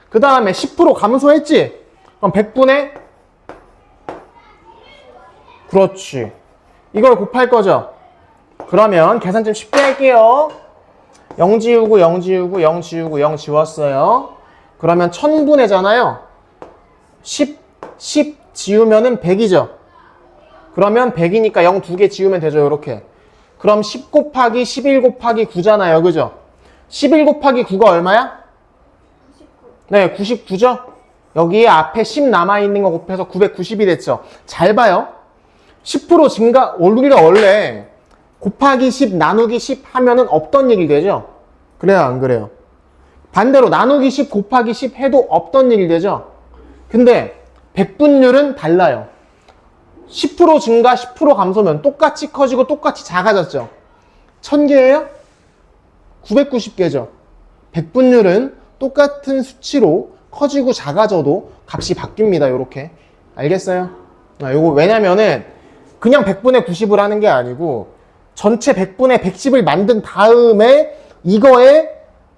[SPEAKER 1] 그 다음에 10% 감소했지? 그럼 100분의 그렇지. 이걸 곱할 거죠? 그러면 계산 좀 쉽게 할게요. 0 지우고 0 지우고 0 지우고 0 지웠어요. 그러면 1000분의잖아요. 10 지우면은 100이죠. 그러면 100이니까 0 2개 지우면 되죠. 이렇게. 그럼 10 곱하기 11 곱하기 9잖아요. 그죠? 11 곱하기 9가 얼마야?
[SPEAKER 2] 99.
[SPEAKER 1] 네, 99죠? 여기에 앞에 10 남아있는 거 곱해서 990이 됐죠. 잘 봐요. 10% 증가, 우리가 원래 곱하기 10, 나누기 10 하면은 없던 얘기 되죠? 그래요, 안 그래요? 반대로 나누기 10, 곱하기 10 해도 없던 얘기 되죠? 근데 백분율은 달라요. 10% 증가, 10% 감소면 똑같이 커지고 똑같이 작아졌죠? 1000개예요? 990개죠? 백분율은 똑같은 수치로 커지고 작아져도 값이 바뀝니다. 요렇게. 알겠어요? 요거 왜냐면은 그냥 100분의 90을 하는 게 아니고 전체 100분의 110을 만든 다음에 이거에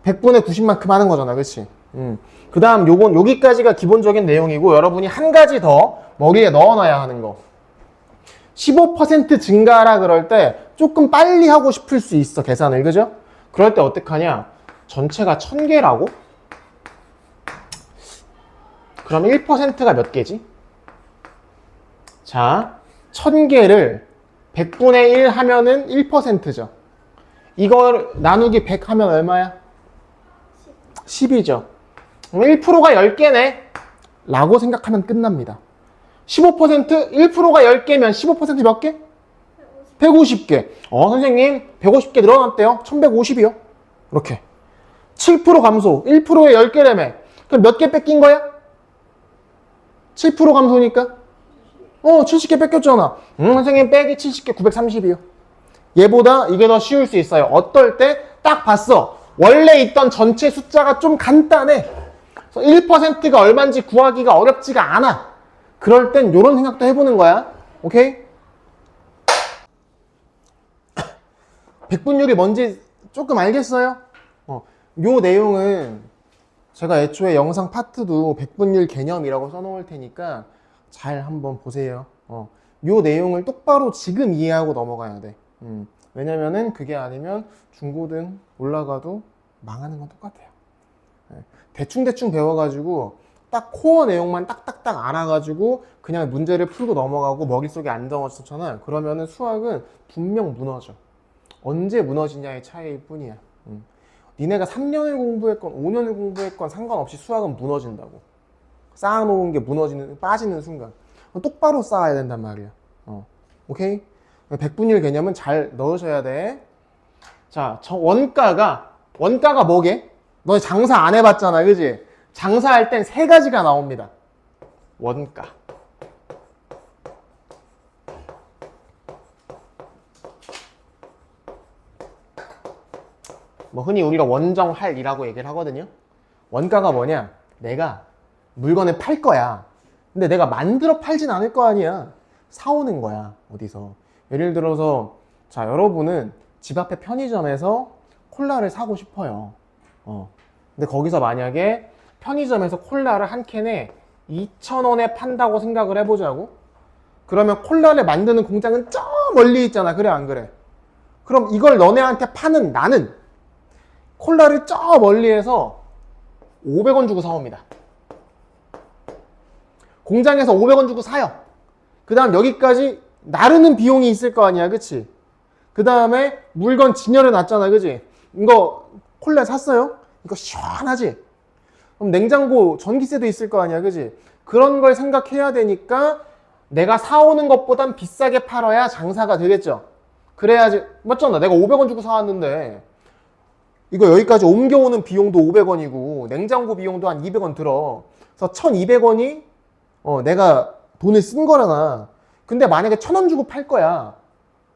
[SPEAKER 1] 100분의 90만큼 하는 거잖아. 그치? 그 다음 요건 여기까지가 기본적인 내용이고 여러분이 한 가지 더 머리에 넣어놔야 하는 거. 15% 증가라 그럴 때 조금 빨리 하고 싶을 수 있어. 계산을. 그죠? 그럴 때 어떡하냐? 전체가 1000개라고? 그럼 1%가 몇 개지? 자, 1000개를 100분의 1 하면은 1%죠. 이걸 나누기 100 하면 얼마야? 10이죠. 1%가 10개네. 라고 생각하면 끝납니다. 15%? 1%가 10개면 15% 몇 개? 150개. 선생님, 150개 늘어났대요. 1150이요. 이렇게. 7% 감소. 1%에 10개라며. 그럼 몇 개 뺏긴 거야? 7% 감소니까? 70개 뺏겼잖아. 선생님 빼기 70개 930이요. 얘보다 이게 더 쉬울 수 있어요. 어떨 때 딱 봤어. 원래 있던 전체 숫자가 좀 간단해. 1%가 얼마인지 구하기가 어렵지가 않아. 그럴 땐 이런 생각도 해보는 거야. 오케이? 백분율이 뭔지 조금 알겠어요? 요 내용은 제가 애초에 영상 파트도 백분율 개념이라고 써놓을 테니까 잘 한번 보세요. 요 내용을 똑바로 지금 이해하고 넘어가야 돼. 왜냐면은 그게 아니면 중고등 올라가도 망하는 건 똑같아요. 대충대충 배워가지고 딱 코어 내용만 딱딱딱 알아가지고 그냥 문제를 풀고 넘어가고 머릿속에 안 정어졌잖아. 그러면은 수학은 분명 무너져. 언제 무너지냐의 차이일 뿐이야. 니네가 3년을 공부했건 5년을 공부했건 상관없이 수학은 무너진다고. 쌓아놓은 게 빠지는 순간. 똑바로 쌓아야 된단 말이야. 오케이? 백분율 개념은 잘 넣으셔야 돼. 자, 원가가 뭐게? 너 장사 안 해봤잖아, 그지? 장사할 땐 세 가지가 나옵니다. 원가. 흔히 우리가 원정할이라고 얘기를 하거든요. 원가가 뭐냐? 내가 물건을 팔 거야. 근데 내가 만들어 팔진 않을 거 아니야. 사오는 거야, 어디서. 예를 들어서, 자, 여러분은 집 앞에 편의점에서 콜라를 사고 싶어요. 근데 거기서 만약에 편의점에서 콜라를 한 캔에 2,000원에 판다고 생각을 해보자고? 그러면 콜라를 만드는 공장은 저 멀리 있잖아. 그래, 안 그래? 그럼 이걸 너네한테 파는 나는 콜라를 저 멀리에서 500원 주고 사옵니다. 공장에서 500원 주고 사요. 그 다음 여기까지 나르는 비용이 있을 거 아니야, 그치? 그 다음에 물건 진열해 놨잖아, 그치? 이거 콜라 샀어요? 이거 시원하지? 그럼 냉장고 전기세도 있을 거 아니야, 그치? 그런 걸 생각해야 되니까 내가 사오는 것보단 비싸게 팔아야 장사가 되겠죠? 그래야지, 맞잖아. 내가 500원 주고 사왔는데 이거 여기까지 옮겨오는 비용도 500원이고 냉장고 비용도 한 200원 들어. 그래서 1200원이 내가 돈을 쓴 거잖아. 근데 만약에 1000원 주고 팔 거야.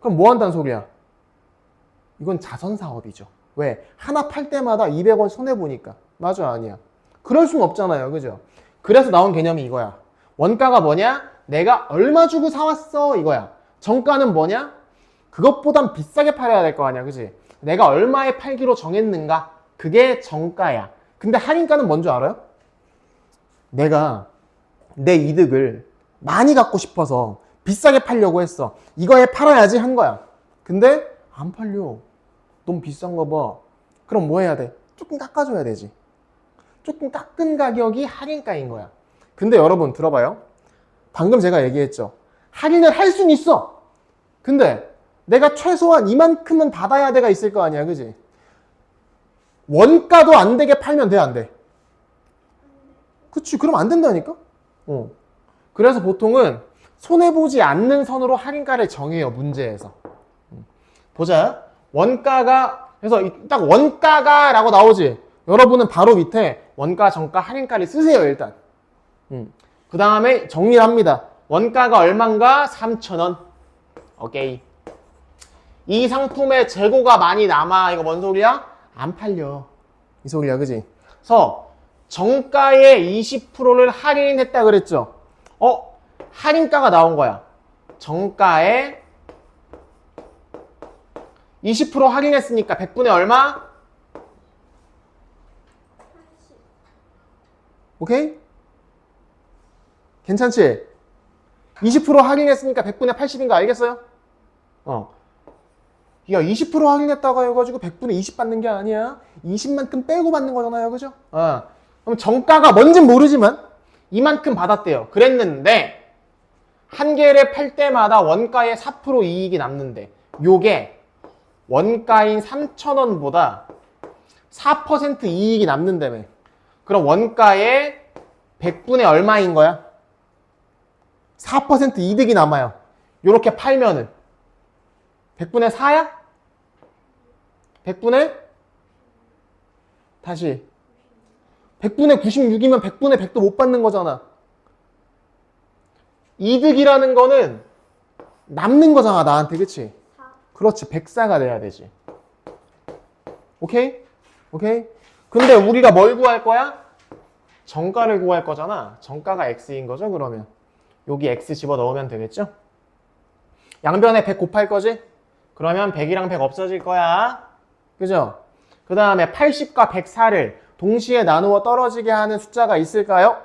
[SPEAKER 1] 그럼 뭐 한다는 소리야? 이건 자선 사업이죠. 왜? 하나 팔 때마다 200원 손해보니까. 맞아, 아니야? 그럴 수는 없잖아요. 그죠? 그래서 나온 개념이 이거야. 원가가 뭐냐? 내가 얼마 주고 사왔어 이거야. 정가는 뭐냐? 그것보단 비싸게 팔아야 될 거 아니야. 그지? 내가 얼마에 팔기로 정했는가? 그게 정가야. 근데 할인가는 뭔 줄 알아요? 내가 내 이득을 많이 갖고 싶어서 비싸게 팔려고 했어. 이거에 팔아야지 한 거야. 근데 안 팔려. 너무 비싼 거 봐. 그럼 뭐 해야 돼? 조금 깎아줘야 되지. 조금 깎은 가격이 할인가인 거야. 근데 여러분 들어봐요. 방금 제가 얘기했죠. 할인을 할 수는 있어. 근데 내가 최소한 이만큼은 받아야 돼가 있을 거 아니야. 그지? 원가도 안 되게 팔면 돼, 안 돼? 그치, 그럼 안 된다니까? 그래서 보통은 손해보지 않는 선으로 할인가를 정해요, 문제에서. 보자. 원가가, 그래서 딱 원가가 라고 나오지? 여러분은 바로 밑에 원가, 정가, 할인가를 쓰세요, 일단. 그 다음에 정리를 합니다. 원가가 얼만가? 3,000원. 오케이. 이 상품의 재고가 많이 남아. 이거 뭔 소리야? 안 팔려. 이 소리야, 그지? 그래서 정가의 20%를 할인했다 그랬죠? 할인가가 나온 거야. 정가에 20% 할인했으니까 100분의 얼마?
[SPEAKER 2] 80.
[SPEAKER 1] 오케이? 괜찮지? 20% 할인했으니까 100분의 80인 거 알겠어요? 야, 20% 할인했다가 해가지고 100분의 20 받는 게 아니야. 20만큼 빼고 받는 거잖아요. 그죠? 그럼 정가가 뭔진 모르지만 이만큼 받았대요. 그랬는데 한 개를 팔 때마다 원가의 4% 이익이 남는데 요게 원가인 3,000원보다 4% 이익이 남는다며. 그럼 원가의 100분의 얼마인 거야? 4% 이득이 남아요. 요렇게 팔면은 100분의 4야? 100분의? 다시 100분의 96이면 100분의 100도 못 받는 거잖아. 이득이라는 거는 남는 거잖아, 나한테. 그치?
[SPEAKER 2] 4.
[SPEAKER 1] 그렇지, 104가 돼야 되지. 오케이? 오케이? 근데 우리가 뭘 구할 거야? 정가를 구할 거잖아. 정가가 x인 거죠, 그러면. 여기 x 집어넣으면 되겠죠? 양변에 100 곱할 거지? 그러면 100이랑 100 없어질 거야. 그죠? 그 다음에 80과 104를 동시에 나누어 떨어지게 하는 숫자가 있을까요?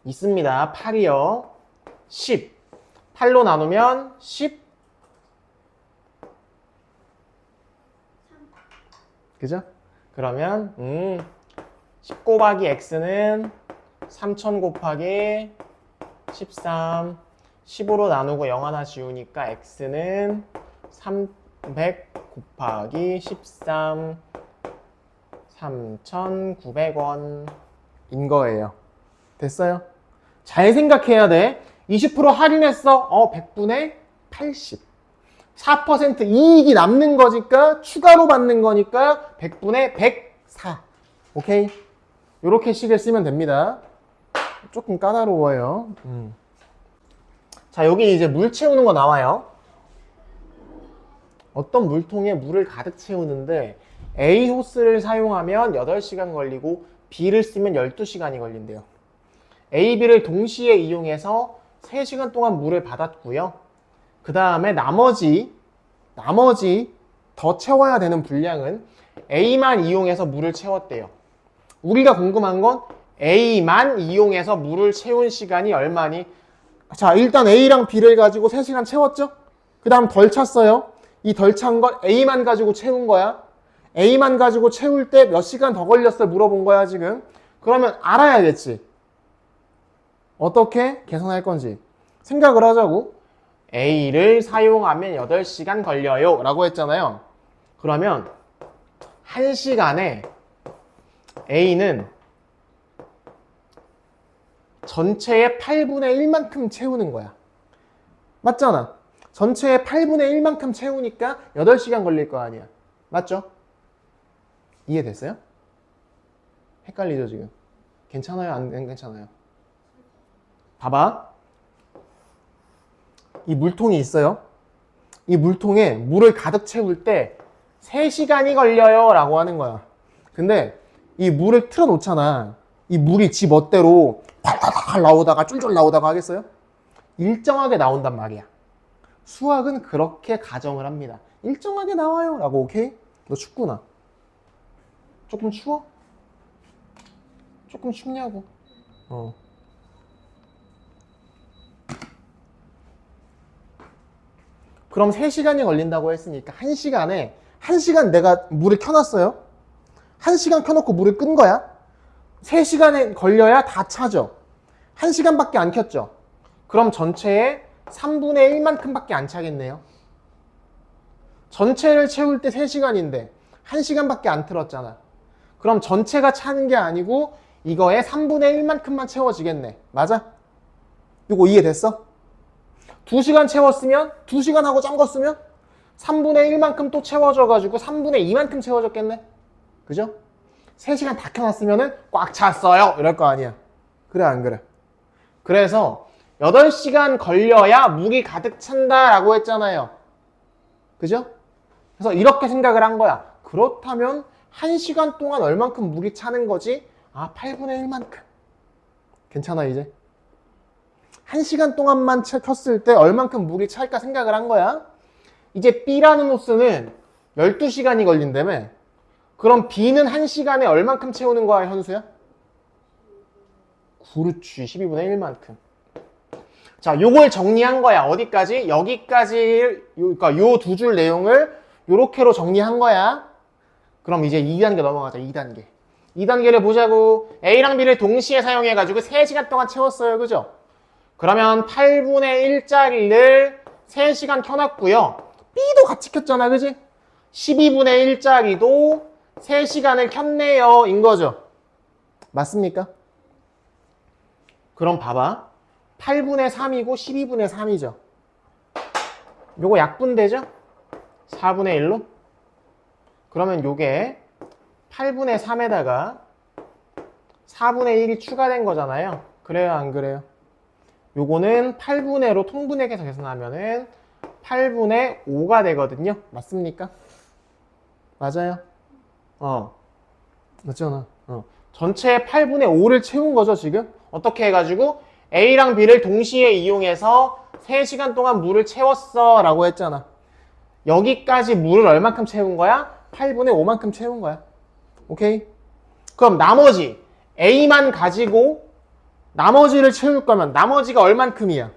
[SPEAKER 1] 있습니다. 8이요. 10. 8로 나누면 10.
[SPEAKER 2] 3.
[SPEAKER 1] 그죠? 그러면 10 곱하기 x는 3000 곱하기 13. 15로 나누고 0 하나 지우니까 x는 300 곱하기 13 3,900원 인 거예요. 됐어요? 잘 생각해야 돼. 20% 할인했어. 100분의 80. 4% 이익이 남는 거니까 추가로 받는 거니까 100분의 104. 오케이? 요렇게 식을 쓰면 됩니다. 조금 까다로워요. 자, 여기 이제 물 채우는 거 나와요. 어떤 물통에 물을 가득 채우는데 A 호스를 사용하면 8시간 걸리고 B를 쓰면 12시간이 걸린대요. A, B를 동시에 이용해서 3시간 동안 물을 받았고요. 그 다음에 나머지 더 채워야 되는 분량은 A만 이용해서 물을 채웠대요. 우리가 궁금한 건 A만 이용해서 물을 채운 시간이 얼마니? 자, 일단 A랑 B를 가지고 3시간 채웠죠? 그 다음 덜 찼어요. 이 덜 찬 건 A만 가지고 채운 거야. A만 가지고 채울 때 몇 시간 더 걸렸어 물어본 거야 지금. 그러면 알아야겠지. 어떻게 계산할 건지 생각을 하자고. A를 사용하면 8시간 걸려요 라고 했잖아요. 그러면 1시간에 A는 전체의 8분의 1만큼 채우는 거야. 맞잖아. 전체의 8분의 1만큼 채우니까 8시간 걸릴 거 아니야. 맞죠? 이해됐어요? 헷갈리죠 지금? 괜찮아요? 안 괜찮아요? 봐봐. 이 물통이 있어요. 이 물통에 물을 가득 채울 때 3시간이 걸려요 라고 하는 거야. 근데 이 물을 틀어놓잖아. 이 물이 지 멋대로 콸콸콸 나오다가 쫄쫄 나오다가 하겠어요? 일정하게 나온단 말이야. 수학은 그렇게 가정을 합니다. 일정하게 나와요 라고. 오케이? 너 춥구나. 조금 추워? 조금 춥냐고. 그럼 3시간이 걸린다고 했으니까 1시간 내가 물을 켜놨어요. 1시간 켜놓고 물을 끈 거야. 3시간에 걸려야 다 차죠. 1시간밖에 안 켰죠. 그럼 전체의 3분의 1만큼밖에 안 차겠네요. 전체를 채울 때 3시간인데 1시간밖에 안 틀었잖아. 그럼 전체가 차는 게 아니고 이거의 3분의 1만큼만 채워지겠네. 맞아? 이거 이해됐어? 2시간 채웠으면 2시간 하고 잠궜으면 3분의 1만큼 또 채워져가지고 3분의 2만큼 채워졌겠네. 그죠? 3시간 다 켜놨으면 꽉 찼어요 이럴 거 아니야. 그래 안 그래? 그래서 8시간 걸려야 물이 가득 찬다 라고 했잖아요. 그죠? 그래서 이렇게 생각을 한 거야. 그렇다면 1시간 동안 얼만큼 물이 차는 거지? 8분의 1만큼. 괜찮아 이제? 1시간 동안만 켰을 때 얼만큼 물이 찰까 생각을 한 거야. 이제 B라는 호스는 12시간이 걸린다며. 그럼 B는 1시간에 얼만큼 채우는 거야 현수야? 그렇지, 12분의 1만큼. 자, 요걸 정리한 거야. 어디까지? 여기까지, 그러니까 요 두 줄 내용을 요렇게로 정리한 거야. 그럼 이제 2단계 넘어가자. 2단계. 2단계를 보자고. A랑 B를 동시에 사용해가지고 3시간 동안 채웠어요. 그죠? 그러면 8분의 1짜리를 3시간 켜놨고요. B도 같이 켰잖아. 그지? 12분의 1짜리도 3시간을 켰네요. 인 거죠. 맞습니까? 그럼 봐봐. 8분의 3이고 12분의 3이죠. 요거 약분되죠? 4분의 1로? 그러면 요게 8분의 3에다가 4분의 1이 추가된 거잖아요. 그래요 안 그래요? 요거는 8분의로 통분해서 계산하면은 8분의 5가 되거든요. 맞습니까? 맞아요? 맞잖아. 전체 8분의 5를 채운 거죠 지금? 어떻게 해가지고 A랑 B를 동시에 이용해서 3시간 동안 물을 채웠어 라고 했잖아. 여기까지 물을 얼만큼 채운 거야? 8분의 5만큼 채운 거야. 오케이? 그럼 나머지 A만 가지고 나머지를 채울 거면 나머지가 얼만큼이야?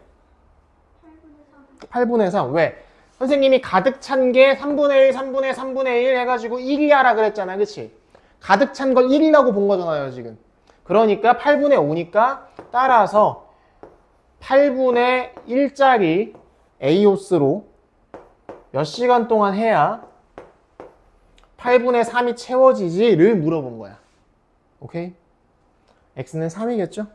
[SPEAKER 1] 8분의 3. 왜? 선생님이 가득 찬 게 3분의 1, 3분의 3분의 1 해가지고 1이야라 그랬잖아. 그치? 가득 찬 걸 1이라고 본 거잖아요 지금. 그러니까 8분의 5니까 따라서 8분의 1짜리 A호스로 몇 시간 동안 해야 8분의 3이 채워지지를 물어본 거야. 오케이? X는 3이겠죠?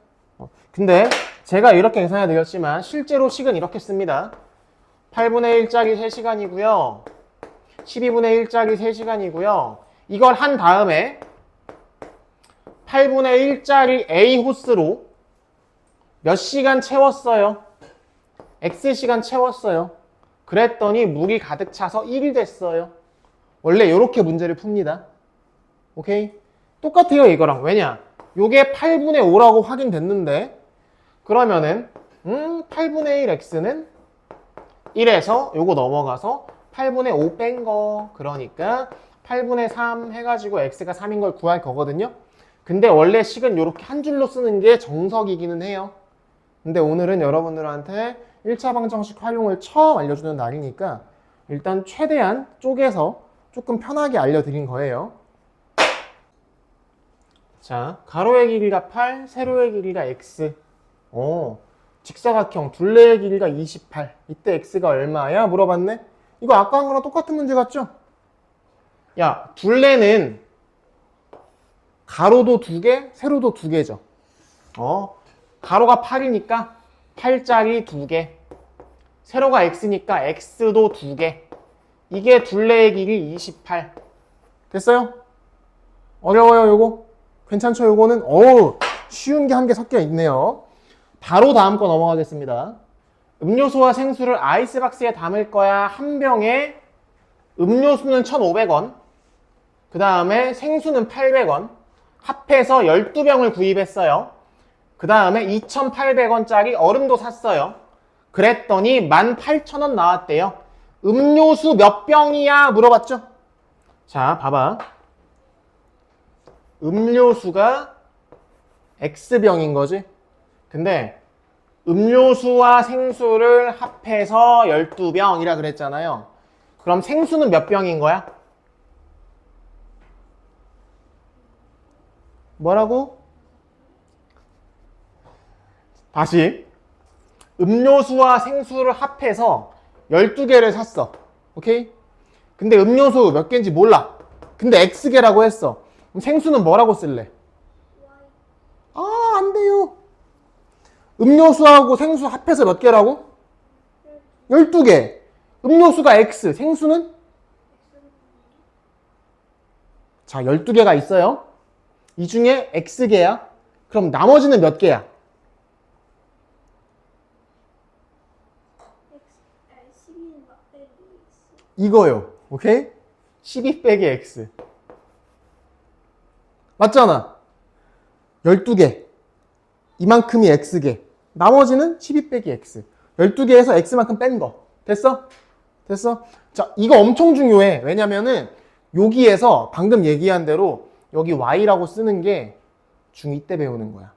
[SPEAKER 1] 근데 제가 이렇게 계산해 드렸지만 실제로 식은 이렇게 씁니다. 8분의 1짜리 3시간이고요. 12분의 1짜리 3시간이고요. 이걸 한 다음에 8분의 1짜리 A 호스로 몇 시간 채웠어요? X시간 채웠어요. 그랬더니 물이 가득 차서 1이 됐어요. 원래 이렇게 문제를 풉니다. 오케이? 똑같아요 이거랑. 왜냐? 요게 8분의 5라고 확인됐는데 그러면은 8분의 1 X는 1에서 요거 넘어가서 8분의 5 뺀 거. 그러니까 8분의 3 해가지고 X가 3인 걸 구할 거거든요. 근데 원래 식은 이렇게 한 줄로 쓰는 게 정석이기는 해요. 근데 오늘은 여러분들한테 1차 방정식 활용을 처음 알려주는 날이니까 일단 최대한 쪼개서 조금 편하게 알려드린 거예요. 자, 가로의 길이가 8, 세로의 길이가 x. 직사각형 둘레의 길이가 28. 이때 x가 얼마야? 물어봤네. 이거 아까 한 거랑 똑같은 문제 같죠? 야, 둘레는 가로도 2개, 세로도 2개죠. 가로가 8이니까 8짜리 2개. 세로가 x니까 x도 2개. 이게 둘레의 길이 28. 됐어요? 어려워요 요거? 괜찮죠 요거는? 쉬운 게 한 개 섞여 있네요. 바로 다음 거 넘어가겠습니다. 음료수와 생수를 아이스박스에 담을 거야. 한 병에 음료수는 1,500원. 그 다음에 생수는 800원. 합해서 12병을 구입했어요. 그 다음에 2,800원짜리 얼음도 샀어요. 그랬더니 18,000원 나왔대요. 음료수 몇 병이야? 물어봤죠? 자, 봐봐. 음료수가 X병인 거지. 근데 음료수와 생수를 합해서 12병이라 그랬잖아요. 그럼 생수는 몇 병인 거야? 뭐라고? 다시. 음료수와 생수를 합해서 12개를 샀어. 오케이? 근데 음료수 몇 개인지 몰라. 근데 X개라고 했어. 그럼 생수는 뭐라고 쓸래? 아, 안 돼요. 음료수하고 생수 합해서 몇 개라고? 12개. 음료수가 X, 생수는? 자, 12개가 있어요. 이 중에 X개야. 그럼 나머지는 몇 개야?
[SPEAKER 2] 12 빼기
[SPEAKER 1] 이거요. 오케이? 12 빼기 X. 맞잖아. 12개. 이만큼이 X개. 나머지는 12 빼기 X. 12개에서 X만큼 뺀 거. 됐어? 됐어? 자, 이거 엄청 중요해. 왜냐면은 여기에서 방금 얘기한 대로 여기 Y라고 쓰는 게 중2 때 배우는 거야.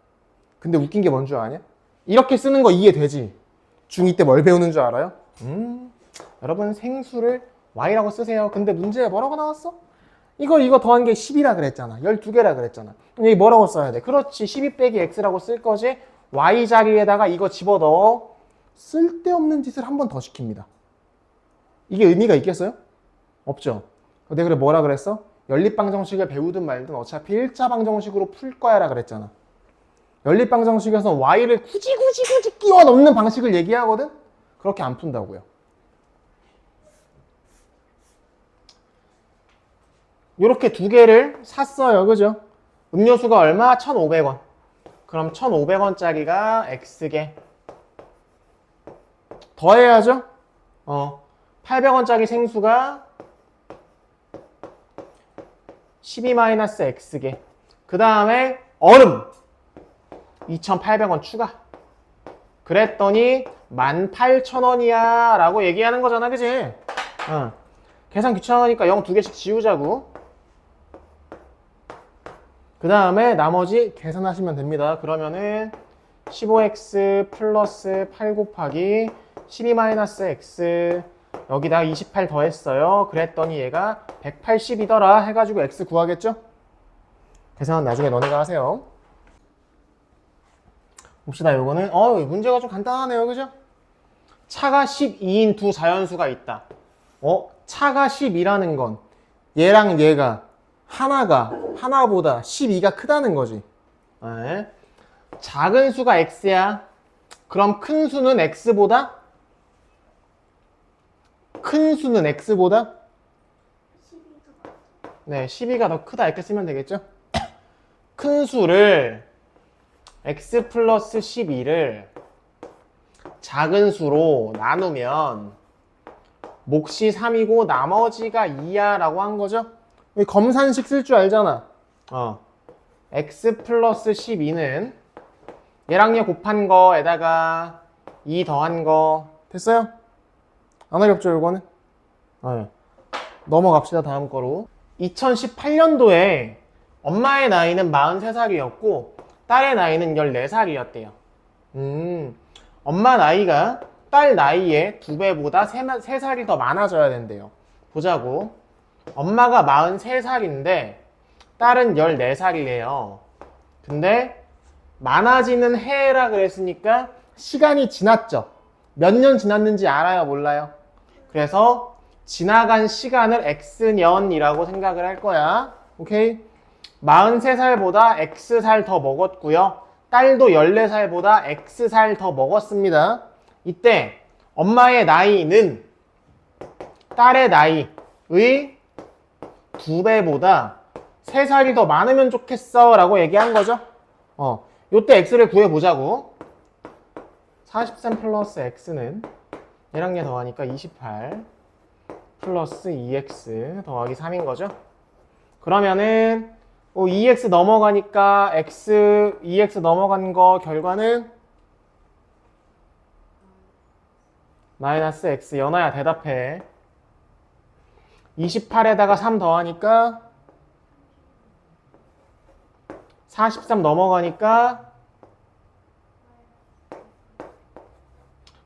[SPEAKER 1] 근데 웃긴 게 뭔 줄 아냐? 이렇게 쓰는 거 이해되지? 중2 때 뭘 배우는 줄 알아요? 여러분 생수를 Y라고 쓰세요. 근데 문제에 뭐라고 나왔어? 이거 더한 게 10이라 그랬잖아. 12개라 그랬잖아. 그럼 여기 뭐라고 써야 돼? 그렇지. 12 빼기 X라고 쓸 거지. Y 자리에다가 이거 집어넣어. 쓸데없는 짓을 한 번 더 시킵니다. 이게 의미가 있겠어요? 없죠. 내가 그래 뭐라 그랬어? 연립방정식을 배우든 말든 어차피 1차 방정식으로 풀 거야 라 그랬잖아. 연립방정식에서 Y를 굳이 끼워 넣는 방식을 얘기하거든? 그렇게 안 푼다고요. 이렇게 두 개를 샀어요. 그죠? 음료수가 얼마? 1,500원. 그럼 1,500원짜리가 X개. 더해야죠? 800원짜리 생수가 12-X개. 그 다음에 얼음 2,800원 추가. 그랬더니 18,000원이야 라고 얘기하는 거잖아. 그지? 계산 귀찮으니까 0 2개씩 지우자고. 그 다음에 나머지 계산하시면 됩니다. 그러면은 15x 플러스 8 곱하기 12-x 여기다 28 더했어요. 그랬더니 얘가 180이더라 해가지고 x 구하겠죠? 계산은 나중에 너네가 하세요. 봅시다. 요거는 문제가 좀 간단하네요. 그죠? 차가 12인 두 자연수가 있다. 차가 12라는 건 얘랑 얘가 하나보다 12가 크다는 거지. 네. 작은 수가 x야. 그럼 큰 수는 x보다? 큰 수는 x보다? 12가 더 크다 이렇게 쓰면 되겠죠? 큰 수를 x 플러스 12를 작은 수로 나누면 몫이 3이고 나머지가 2야 라고 한 거죠? 검산식 쓸 줄 알잖아. x 플러스 12는 얘랑 얘 곱한 거에다가 2 더한 거 됐어요? 안 어렵죠 요거는? 넘어갑시다 다음 거로. 2018년도에 엄마의 나이는 43살이었고 딸의 나이는 14살이었대요. 엄마 나이가 딸 나이의 2배보다 3살이 더 많아져야 된대요. 보자고. 엄마가 43살인데 딸은 14살이래요. 근데 많아지는 해라 그랬으니까 시간이 지났죠. 몇 년 지났는지 알아요? 몰라요? 그래서 지나간 시간을 X년이라고 생각을 할 거야. 오케이? 43살보다 X살 더 먹었고요. 딸도 14살보다 X살 더 먹었습니다. 이때 엄마의 나이는 딸의 나이의 2배보다 3살이 더 많으면 좋겠어 라고 얘기한 거죠. 요때 X를 구해보자고. 43 플러스 X는 얘랑 얘 더하니까 28 플러스 2X 더하기 3인 거죠. 그러면은 2x 넘어가니까 x, 2x 넘어간 거 결과는 마이너스 x. 연아야 대답해. 28에다가 3 더하니까 43 넘어가니까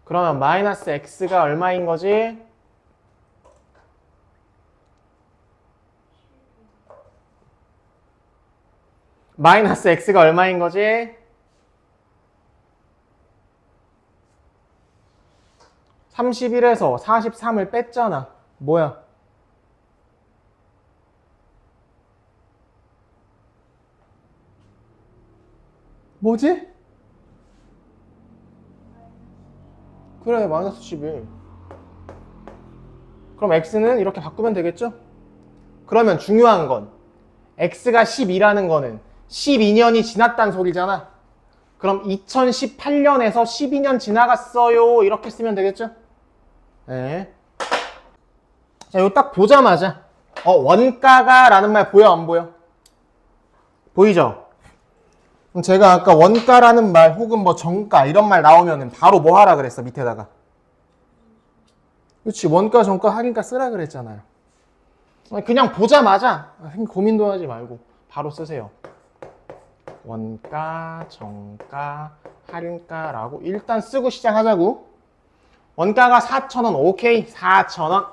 [SPEAKER 1] 그러면 마이너스 x가 얼마인 거지? 마이너스 x가 얼마인 거지? 31에서 43을 뺐잖아. 뭐야? 뭐지? 그래, 마이너스 11. 그럼 x는 이렇게 바꾸면 되겠죠? 그러면 중요한 건 x가 12라는 거는 12년이 지났단 소리잖아. 그럼 2018년에서 12년 지나갔어요. 이렇게 쓰면 되겠죠? 네. 자, 이거 딱 보자마자 원가가 라는 말 보여, 안 보여? 보이죠? 그럼 제가 아까 원가라는 말 혹은 뭐 정가 이런 말 나오면은 바로 뭐 하라 그랬어, 밑에다가. 그렇지, 원가, 정가, 할인가 쓰라 그랬잖아요. 그냥 보자마자 고민도 하지 말고 바로 쓰세요. 원가, 정가, 할인가라고 일단 쓰고 시작하자고. 원가가 4,000원, 오케이, 4,000원.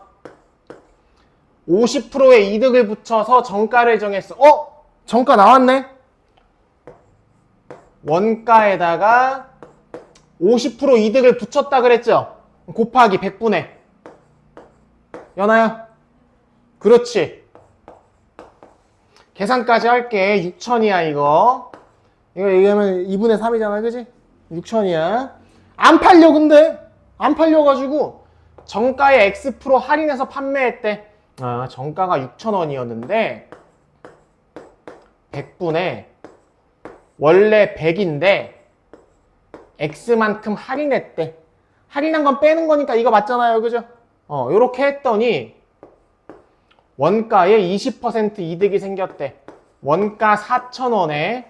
[SPEAKER 1] 50%의 이득을 붙여서 정가를 정했어. 정가 나왔네? 원가에다가 50% 이득을 붙였다 그랬죠? 곱하기 100분의. 연아야? 그렇지. 계산까지 할게. 6,000이야, 이거. 이거 얘기하면 2분의 3이잖아, 그지? 6,000이야. 안 팔려, 근데. 안 팔려가지고 정가에 X% 할인해서 판매했대. 정가가 6,000원이었는데 100분에 원래 100인데 X만큼 할인했대. 할인한 건 빼는 거니까 이거 맞잖아요, 그죠? 요렇게 했더니 원가에 20% 이득이 생겼대. 원가 4,000원에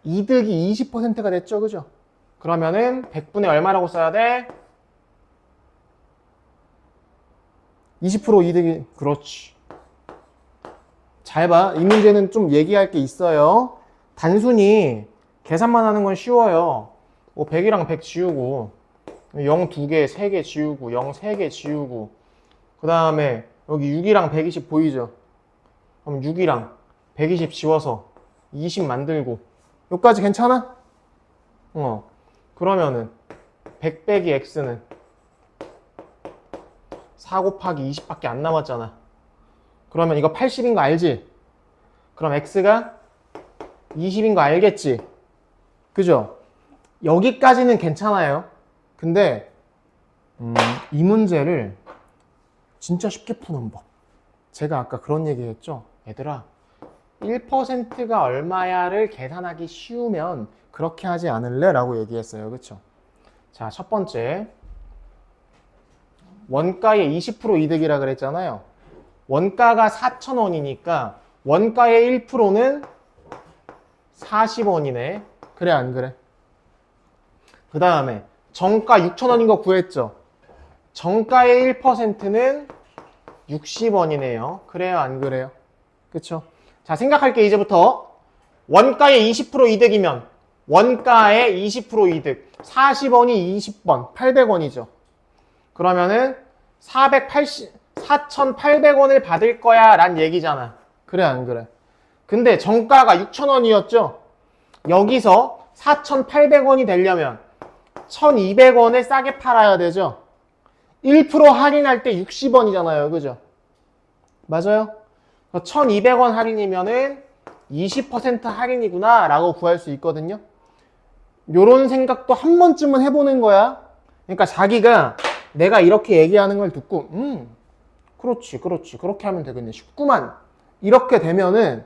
[SPEAKER 1] 이득이 20%가 됐죠, 그죠? 그러면은 100분의 얼마라고 써야 돼? 20% 이득이, 그렇지. 잘 봐. 이 문제는 좀 얘기할 게 있어요. 단순히 계산만 하는 건 쉬워요. 100이랑 100 지우고 0 2개, 3개 지우고 0 3개 지우고 그 다음에 여기 6이랑 120 보이죠? 그럼 6이랑 120 지워서 20 만들고 여기까지 괜찮아? 그러면은 100 빼기 x는 4 곱하기 20밖에 안 남았잖아. 그러면 이거 80인 거 알지? 그럼 x가 20인 거 알겠지? 그죠? 여기까지는 괜찮아요. 근데 이 문제를 진짜 쉽게 푸는 법. 제가 아까 그런 얘기 했죠? 얘들아, 1%가 얼마야를 계산하기 쉬우면 그렇게 하지 않을래? 라고 얘기했어요. 그쵸? 자, 첫 번째. 원가의 20% 이득이라 그랬잖아요. 원가가 4,000원이니까 원가의 1%는 40원이네. 그래, 안 그래? 그 다음에 정가 6,000원인 거 구했죠? 정가의 1%는 60원이네요. 그래요, 안 그래요? 그쵸? 자, 생각할게, 이제부터. 원가의 20% 이득이면 원가의 20% 이득. 40원이 20번, 800원이죠. 그러면은 4,800원을 받을 거야 란 얘기잖아. 그래, 안 그래? 근데 정가가 6,000원이었죠? 여기서 4,800원이 되려면 1,200원을 싸게 팔아야 되죠? 1% 할인할 때 60원이잖아요. 그죠? 맞아요? 1,200원 할인이면은 20% 할인이구나 라고 구할 수 있거든요. 요런 생각도 한 번쯤은 해보는 거야. 그러니까 자기가 내가 이렇게 얘기하는 걸 듣고 그렇지 그렇게 하면 되겠네, 쉽구만, 이렇게 되면은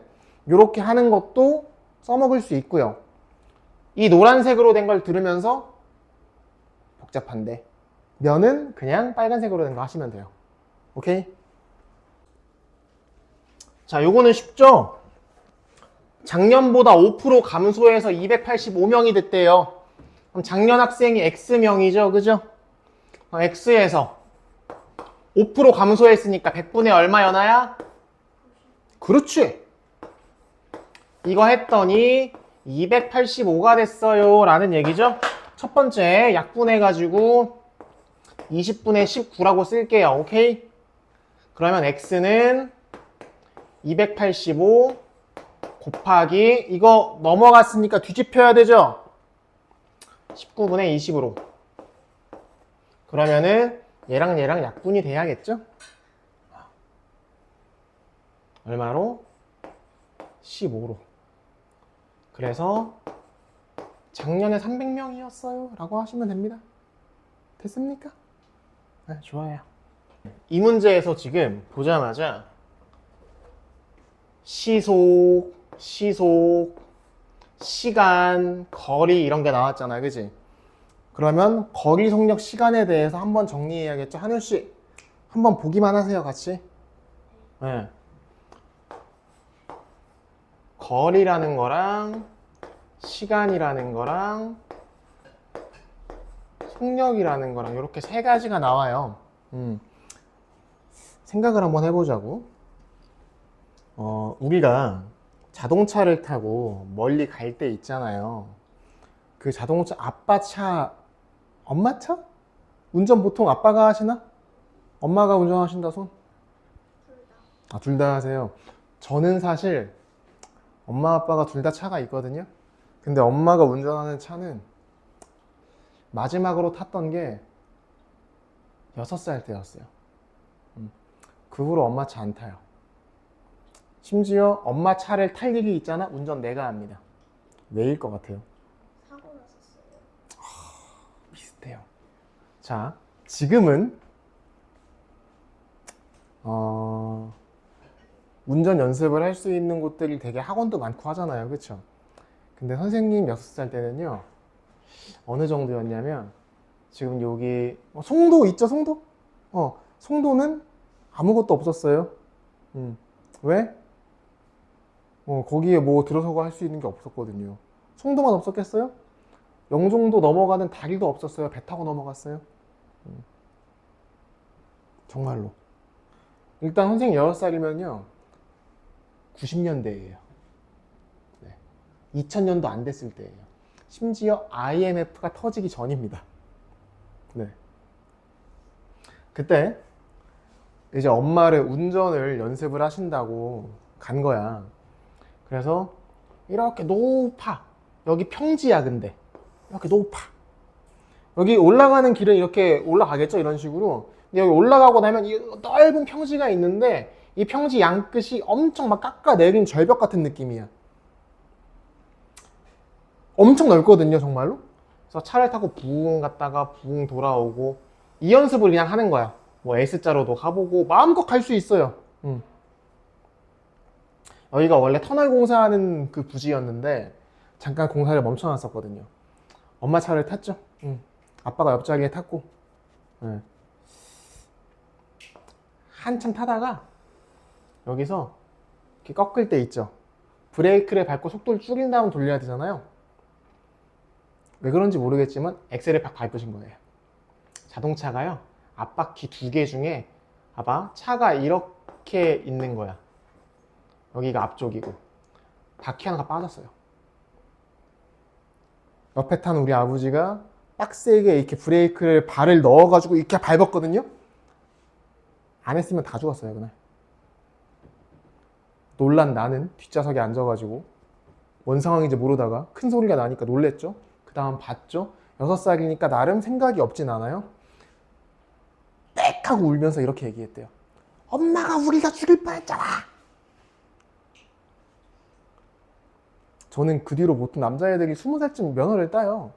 [SPEAKER 1] 요렇게 하는 것도 써먹을 수 있고요. 이 노란색으로 된 걸 들으면서 복잡한데 면은 그냥 빨간색으로 된 거 하시면 돼요. 오케이? 자, 요거는 쉽죠? 작년보다 5% 감소해서 285명이 됐대요. 그럼 작년 학생이 X명이죠, 그죠? X에서 5% 감소했으니까 100분의 얼마 연하야? 그렇지. 이거 했더니 285가 됐어요 라는 얘기죠. 첫 번째 약분해가지고 20분의 19라고 쓸게요. 오케이? 그러면 X는 285 곱하기 이거 넘어갔으니까 뒤집혀야 되죠? 19분의 20으로. 그러면은 얘랑 얘랑 약분이 돼야겠죠? 얼마로? 15로. 그래서 작년에 300명이었어요 라고 하시면 됩니다. 됐습니까? 네, 좋아요. 이 문제에서 지금 보자마자 시속, 시간, 거리 이런 게 나왔잖아요. 그지? 그러면 거리, 속력, 시간에 대해서 한번 정리해야겠죠. 한울씨 한번 보기만 하세요. 같이. 네. 거리라는 거랑 시간이라는 거랑 속력이라는 거랑 이렇게 세 가지가 나와요. 생각을 한번 해보자고. 우리가 자동차를 타고 멀리 갈 때 있잖아요. 그 자동차 아빠 차, 엄마 차? 운전 보통 아빠가 하시나? 엄마가 운전하신다 손? 아, 둘 다 하세요. 저는 사실 엄마 아빠가 둘 다 차가 있거든요. 근데 엄마가 운전하는 차는 마지막으로 탔던 게 6살 때였어요. 그 후로 엄마 차 안 타요. 심지어 엄마 차를 탈 일이 있잖아? 운전 내가 합니다. 왜일 것 같아요?
[SPEAKER 2] 사고 났었어요.
[SPEAKER 1] 비슷해요. 자, 지금은 운전 연습을 할 수 있는 곳들이 되게 학원도 많고 하잖아요. 그쵸? 근데 선생님 6살 때는요, 어느 정도였냐면, 지금 여기, 송도 있죠, 송도? 송도는 아무것도 없었어요. 왜? 거기에 뭐 들어서고 할 수 있는 게 없었거든요. 송도만 없었겠어요? 영종도 넘어가는 다리도 없었어요. 배 타고 넘어갔어요. 정말로. 일단 선생님 6살이면요, 90년대예요. 2000년도 안 됐을 때예요. 심지어 IMF가 터지기 전입니다. 네. 그때 이제 엄마를 운전을 연습을 하신다고 간 거야. 그래서 이렇게 높아. 여기 평지야. 근데 이렇게 높아. 여기 올라가는 길은 이렇게 올라가겠죠, 이런 식으로. 근데 여기 올라가고 나면 이 넓은 평지가 있는데 이 평지 양끝이 엄청 막 깎아내린 절벽 같은 느낌이야. 엄청 넓거든요, 정말로. 그래서 차를 타고 붕 갔다가 붕 돌아오고 이 연습을 그냥 하는 거야. 뭐 S자로도 가보고 마음껏 갈 수 있어요. 여기가 원래 터널 공사하는 그 부지였는데 잠깐 공사를 멈춰놨었거든요. 엄마 차를 탔죠. 아빠가 옆자리에 탔고. 네. 한참 타다가 여기서 이렇게 꺾을 때 있죠. 브레이크를 밟고 속도를 줄인 다음 돌려야 되잖아요. 왜 그런지 모르겠지만 엑셀을 팍 밟으신 거예요. 자동차가요, 앞바퀴 2개 중에 봐봐, 차가 이렇게 있는 거야. 여기가 앞쪽이고 바퀴 하나가 빠졌어요. 옆에 탄 우리 아버지가 빡세게 이렇게 브레이크를 발을 넣어가지고 이렇게 밟았거든요. 안 했으면 다 죽었어요, 그날. 놀란 나는 뒷좌석에 앉아가지고 뭔 상황인지 모르다가 큰 소리가 나니까 놀랬죠. 그 다음 봤죠. 6살이니까 나름 생각이 없진 않아요. 빽 하고 울면서 이렇게 얘기했대요. 엄마가 우리가 죽일 뻔했잖아. 저는 그 뒤로 보통 남자애들이 20살쯤 면허를 따요.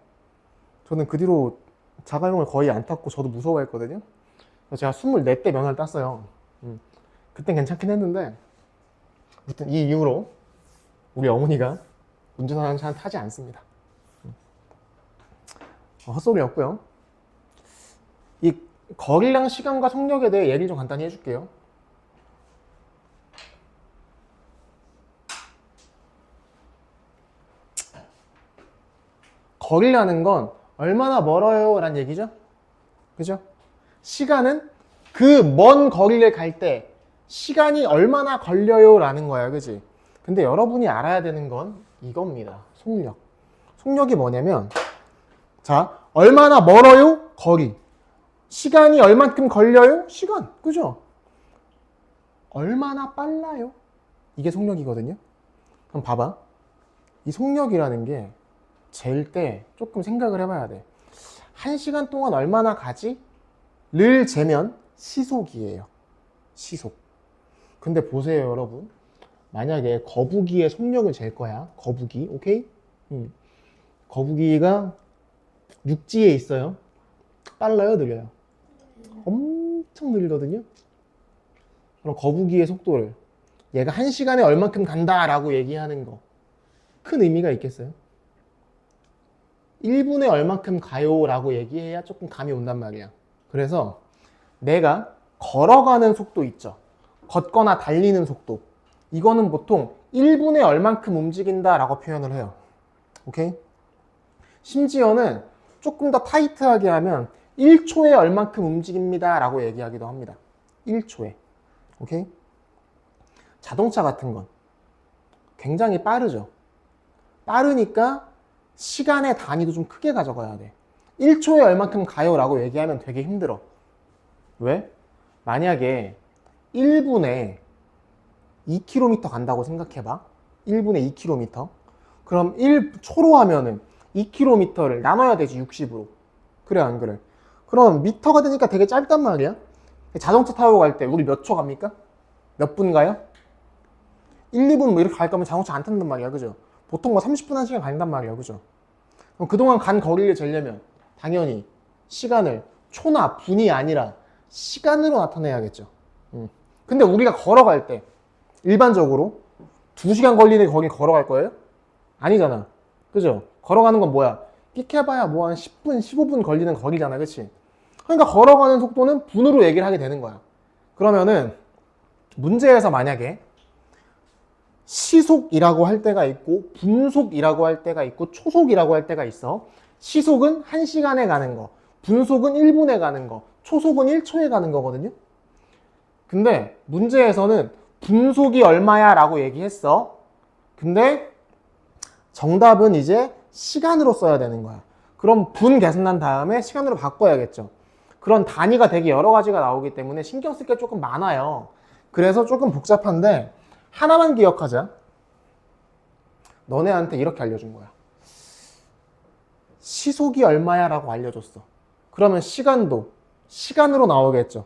[SPEAKER 1] 저는 그 뒤로 자가용을 거의 안 탔고 저도 무서워했거든요. 그래서 제가 24대 면허를 땄어요. 그땐 괜찮긴 했는데 아무튼 이 이후로 우리 어머니가 운전하는 차는 타지 않습니다. 헛소리였고요. 이 거리랑 시간과 속력에 대해 얘기를 좀 간단히 해줄게요. 거리라는 건 얼마나 멀어요 라는 얘기죠. 그죠? 시간은 그 먼 거리를 갈 때 시간이 얼마나 걸려요 라는 거야. 그지? 근데 여러분이 알아야 되는 건 이겁니다. 속력. 속력이 뭐냐면, 자, 얼마나 멀어요? 거리. 시간이 얼만큼 걸려요? 시간. 그죠? 얼마나 빨라요? 이게 속력이거든요. 그럼 봐봐. 이 속력이라는 게 잴 때 조금 생각을 해봐야 돼. 1시간 동안 얼마나 가지? 를 재면 시속이에요. 시속. 근데 보세요, 여러분. 만약에 거북이의 속력을 잴 거야. 거북이, 오케이? 거북이가 육지에 있어요. 빨라요, 느려요? 엄청 느리거든요. 그럼 거북이의 속도를 얘가 1시간에 얼만큼 간다라고 얘기하는 거 큰 의미가 있겠어요? 1분에 얼만큼 가요 라고 얘기해야 조금 감이 온단 말이야. 그래서 내가 걸어가는 속도 있죠. 걷거나 달리는 속도. 이거는 보통 1분에 얼만큼 움직인다 라고 표현을 해요. 오케이? 심지어는 조금 더 타이트하게 하면 1초에 얼만큼 움직입니다 라고 얘기하기도 합니다. 1초에. 오케이? 자동차 같은 건 굉장히 빠르죠. 빠르니까 시간의 단위도 좀 크게 가져가야 돼. 1초에 얼만큼 가요 라고 얘기하면 되게 힘들어. 왜? 만약에 1분에 2km 간다고 생각해봐. 1분에 2km. 그럼 1초로 하면은 2km를 나눠야 되지, 60으로. 그래, 안 그래? 그럼 미터가 되니까 되게 짧단 말이야. 자동차 타고 갈 때 우리 몇 초 갑니까? 몇 분 가요? 1, 2분 뭐 이렇게 갈 거면 자동차 안 탄단 말이야. 그죠? 보통 뭐 30분, 1시간 간단 말이야. 그죠? 그럼 그동안 간 거리를 재려면 당연히 시간을 초나 분이 아니라 시간으로 나타내야겠죠. 근데 우리가 걸어갈 때 일반적으로 2시간 걸리는 거리 걸어갈 거예요? 아니잖아. 그죠? 걸어가는 건 뭐야? 끽해봐야 뭐 한 10분, 15분 걸리는 거리잖아. 그치? 그러니까 걸어가는 속도는 분으로 얘기를 하게 되는 거야. 그러면은 문제에서 만약에 시속이라고 할 때가 있고 분속이라고 할 때가 있고 초속이라고 할 때가 있어. 시속은 1시간에 가는 거, 분속은 1분에 가는 거, 초속은 1초에 가는 거거든요. 근데 문제에서는 분속이 얼마야 라고 얘기했어. 근데 정답은 이제 시간으로 써야 되는 거야. 그럼 분 계산한 다음에 시간으로 바꿔야겠죠. 그런 단위가 되게 여러 가지가 나오기 때문에 신경 쓸 게 조금 많아요. 그래서 조금 복잡한데 하나만 기억하자. 너네한테 이렇게 알려준 거야. 시속이 얼마야 라고 알려줬어. 그러면 시간도 시간으로 나오겠죠.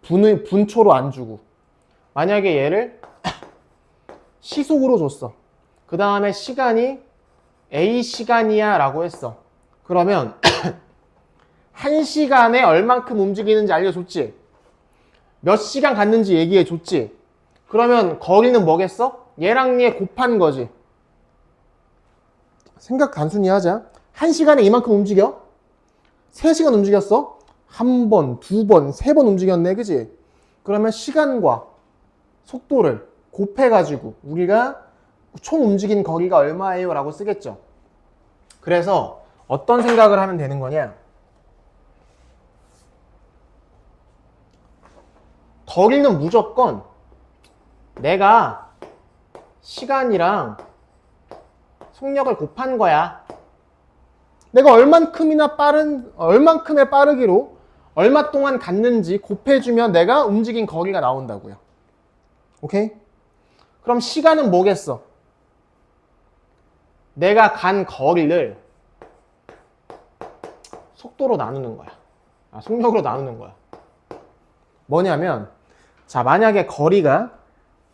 [SPEAKER 1] 분초로 안 주고. 만약에 얘를 시속으로 줬어. 그 다음에 시간이 A시간이야 라고 했어. 그러면 1시간에 얼만큼 움직이는지 알려줬지? 몇 시간 갔는지 얘기해줬지? 그러면 거리는 뭐겠어? 얘랑 얘 곱한 거지. 생각 단순히 하자. 1시간에 이만큼 움직여? 3시간 움직였어? 1번, 2번, 3번 움직였네. 그지? 그러면 시간과 속도를 곱해가지고 우리가 총 움직인 거리가 얼마예요? 라고 쓰겠죠. 그래서 어떤 생각을 하면 되는 거냐? 거리는 무조건 내가 시간이랑 속력을 곱한 거야. 내가 얼만큼의 빠르기로 얼마 동안 갔는지 곱해주면 내가 움직인 거리가 나온다고요. 오케이? 그럼 시간은 뭐겠어? 내가 간 거리를 속도로 나누는 거야. 속력으로 나누는 거야. 뭐냐면, 자, 만약에 거리가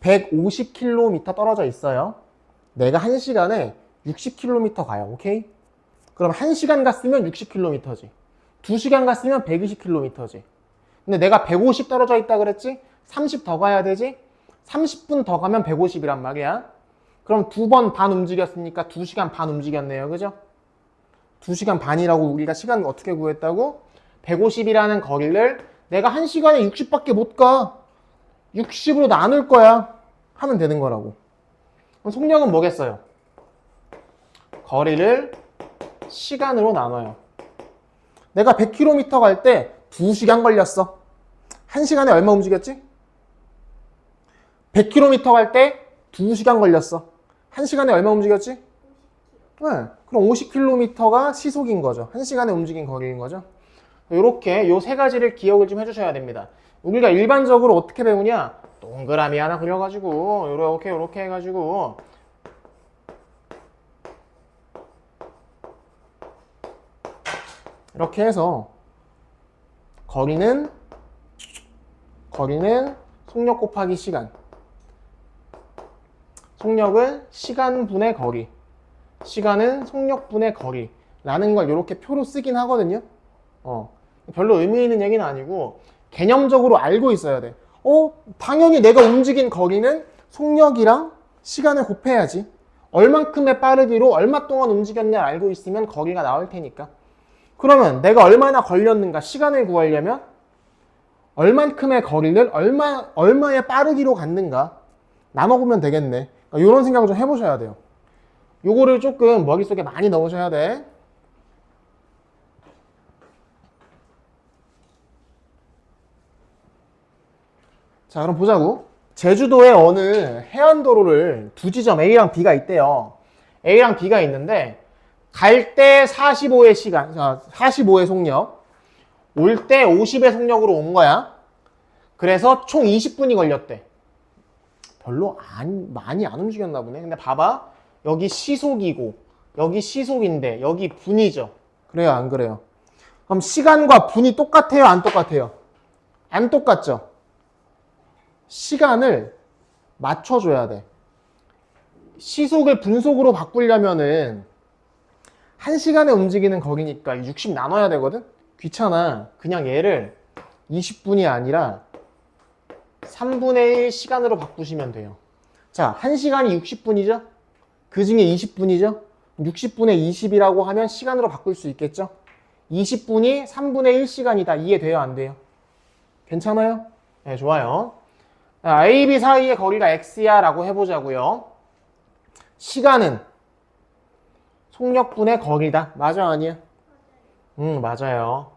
[SPEAKER 1] 150km 떨어져 있어요. 내가 1시간에 60km 가요. 오케이? 그럼 1시간 갔으면 60km지. 2시간 갔으면 120km지. 근데 내가 150 떨어져 있다 그랬지? 30 더 가야 되지? 30분 더 가면 150이란 말이야. 그럼 2번 반 움직였으니까 2시간 반 움직였네요. 그죠? 2시간 반이라고 우리가 시간 어떻게 구했다고? 150이라는 거리를 내가 1시간에 60밖에 못 가. 60으로 나눌 거야. 하면 되는 거라고. 그럼 속력은 뭐겠어요? 거리를 시간으로 나눠요. 내가 100km 갈 때 2시간 걸렸어. 1시간에 얼마 움직였지? 100km 갈 때 2시간 걸렸어. 1시간에 얼마 움직였지? 네, 그럼 50km가 시속인 거죠. 1시간에 움직인 거리인 거죠. 이렇게 요 세 가지를 기억을 좀 해주셔야 됩니다. 우리가 일반적으로 어떻게 배우냐? 동그라미 하나 그려가지고 요렇게 해가지고 이렇게 해서 거리는 속력 곱하기 시간, 속력은 시간분의 거리, 시간은 속력분의 거리라는 걸 이렇게 표로 쓰긴 하거든요. 별로 의미 있는 얘기는 아니고 개념적으로 알고 있어야 돼. 당연히 내가 움직인 거리는 속력이랑 시간을 곱해야지. 얼만큼의 빠르기로 얼마 동안 움직였냐 알고 있으면 거리가 나올 테니까. 그러면 내가 얼마나 걸렸는가 시간을 구하려면 얼만큼의 거리를 얼마의 빠르기로 갔는가 나눠보면 되겠네. 이런 생각을 좀 해보셔야 돼요. 요거를 조금 머릿속에 많이 넣으셔야 돼. 자, 그럼 보자고. 제주도의 어느 해안도로를 두 지점 A랑 B가 있대요. A랑 B가 있는데 갈 때 45의 시간, 45의 속력, 올 때 50의 속력으로 온 거야. 그래서 총 20분이 걸렸대. 별로 많이 안 움직였나 보네. 근데 봐봐. 여기 시속이고 여기 시속인데 여기 분이죠. 그래요, 안 그래요? 그럼 시간과 분이 똑같아요, 안 똑같아요? 안 똑같죠? 시간을 맞춰줘야 돼. 시속을 분속으로 바꾸려면은 1시간에 움직이는 거리니까 60 나눠야 되거든? 귀찮아. 그냥 얘를 20분이 아니라 3분의 1 시간으로 바꾸시면 돼요. 자, 1시간이 60분이죠? 그 중에 20분이죠? 60분의 20이라고 하면 시간으로 바꿀 수 있겠죠? 20분이 3분의 1시간이다. 이해돼요? 안 돼요? 괜찮아요? 네, 좋아요. A, B 사이의 거리가 X야 라고 해보자고요. 시간은 속력분의 거리다. 맞아, 아니야? 맞아요.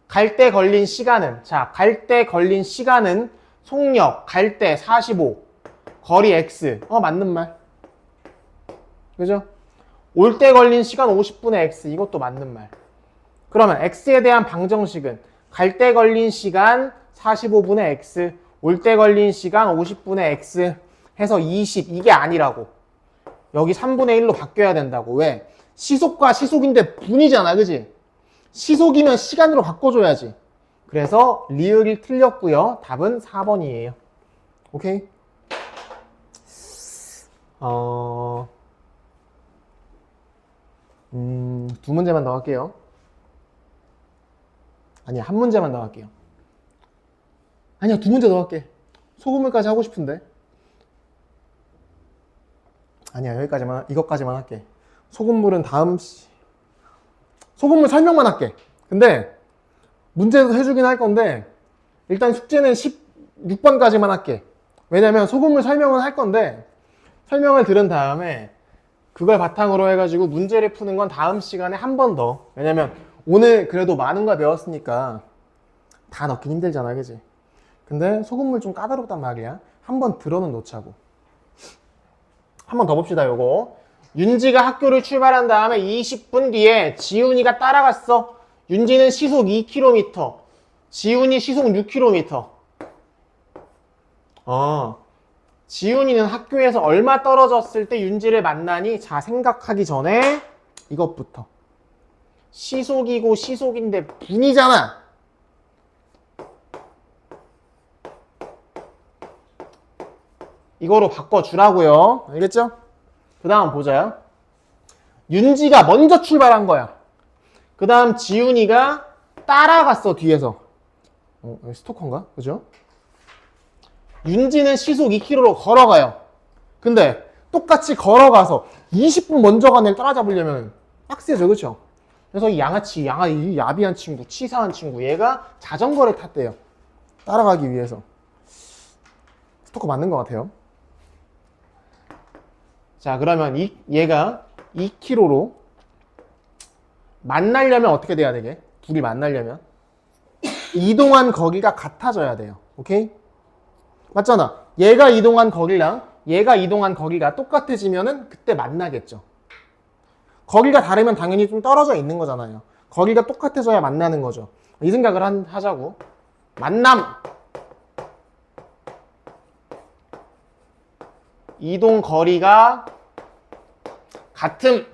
[SPEAKER 1] 갈 때 걸린 시간은, 자, 갈 때 걸린 시간은 속력, 갈 때 45, 거리 X. 맞는 말. 그죠? 올 때 걸린 시간 50분의 X. 이것도 맞는 말. 그러면 X에 대한 방정식은 갈 때 걸린 시간 45분의 X, 올 때 걸린 시간 50분의 X 해서 20. 이게 아니라고. 여기 3분의 1로 바뀌어야 된다고. 왜? 시속과 시속인데 분이잖아. 그지? 시속이면 시간으로 바꿔줘야지. 그래서 리을이 틀렸고요. 답은 4번이에요. 오케이? 두 문제만 더 할게요. 아니야, 한 문제만 더 할게요. 아니야, 두 문제 더 할게. 소금물까지 하고 싶은데. 아니야, 이것까지만 할게. 소금물은 소금물 설명만 할게. 근데 문제도 해주긴 할 건데 일단 숙제는 16번까지만 할게. 왜냐면 소금물 설명은 할 건데 설명을 들은 다음에 그걸 바탕으로 해가지고 문제를 푸는 건 다음 시간에 한 번 더. 왜냐면 오늘 그래도 많은 거 배웠으니까 다 넣긴 힘들잖아, 그지? 근데 소금물 좀 까다롭단 말이야. 한 번 들어는 놓자고. 한 번 더 봅시다, 요거. 윤지가 학교를 출발한 다음에 20분 뒤에 지훈이가 따라갔어. 윤지는 시속 2km, 지훈이 시속 6km. 지훈이는 학교에서 얼마 떨어졌을 때 윤지를 만나니? 자, 생각하기 전에 이것부터. 시속이고 시속인데 분이잖아. 이거로 바꿔주라고요. 알겠죠? 그 다음 보자요. 윤지가 먼저 출발한 거야. 그 다음 지훈이가 따라갔어, 뒤에서. 스토커인가? 그죠? 윤지는 시속 2km로 걸어가요. 근데 똑같이 걸어가서 20분 먼저 간 애를 따라잡으려면 빡세죠, 그죠? 그래서 이 이 야비한 친구, 치사한 친구, 얘가 자전거를 탔대요. 따라가기 위해서. 스토커 맞는 것 같아요. 자, 그러면 얘가 2km로 만나려면 어떻게 돼야 되게? 둘이 만나려면 이동한 거리가 같아져야 돼요. 오케이? 맞잖아. 얘가 이동한 거리랑 얘가 이동한 거리가 똑같아지면은 그때 만나겠죠. 거리가 다르면 당연히 좀 떨어져 있는 거잖아요. 거리가 똑같아져야 만나는 거죠. 이 생각을 하자고. 만남. 이동 거리가 같음.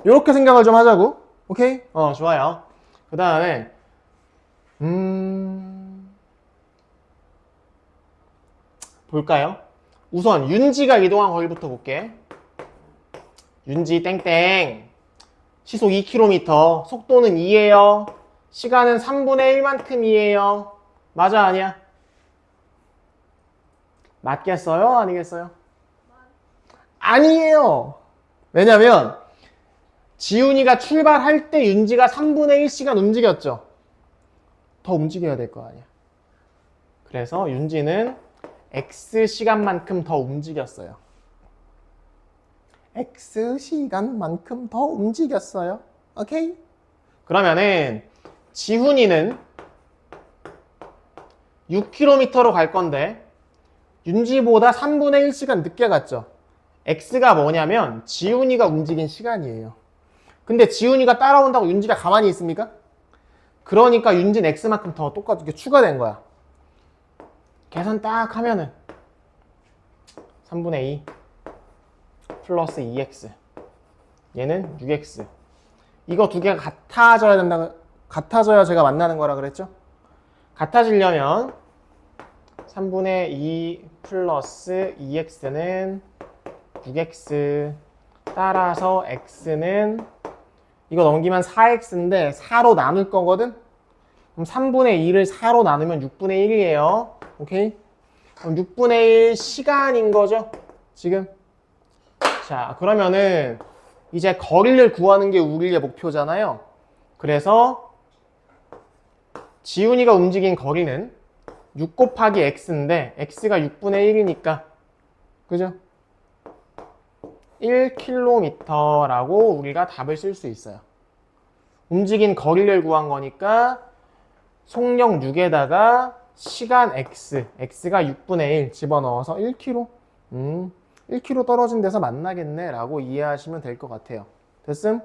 [SPEAKER 1] 이렇게 생각을 좀 하자고. 오케이? 좋아요. 그 다음에 볼까요? 우선 윤지가 이동한 거리부터 볼게. 윤지 땡땡. 시속 2km, 속도는 2예요. 시간은 3분의 1만큼이에요. 맞아, 아니야? 맞겠어요? 아니겠어요? 아니에요. 왜냐면 지훈이가 출발할 때 윤지가 3분의 1시간 움직였죠. 더 움직여야 될 거 아니야. 그래서 윤지는 X시간만큼 더 움직였어요. X시간만큼 더 움직였어요. 오케이? 그러면은 지훈이는 6km로 갈 건데 윤지보다 3분의 1시간 늦게 갔죠. X가 뭐냐면 지훈이가 움직인 시간이에요. 근데 지훈이가 따라온다고 윤지가 가만히 있습니까? 그러니까 윤지는 X만큼 더 똑같게 추가된 거야. 계산 딱 하면은 3분의 2 플러스 2x 얘는 6x 이거 두 개가 같아져야 된다. 같아져야 제가 만나는 거라 그랬죠? 같아지려면 3분의 2 플러스 2x는 6x 따라서 x는 이거 넘기면 4x인데 4로 나눌 거거든? 그럼 3분의 2를 4로 나누면 6분의 1이에요. 오케이? 그럼 6분의 1 시간인 거죠? 지금? 자, 그러면은 이제 거리를 구하는 게 우리의 목표잖아요. 그래서 지훈이가 움직인 거리는 6 곱하기 x인데 x가 6분의 1이니까 그죠? 1km라고 우리가 답을 쓸 수 있어요. 움직인 거리를 구한 거니까 속력 6에다가 시간 x, x가 6분의 1 집어넣어서 1km. 1km 떨어진 데서 만나겠네 라고 이해하시면 될 것 같아요. 됐음?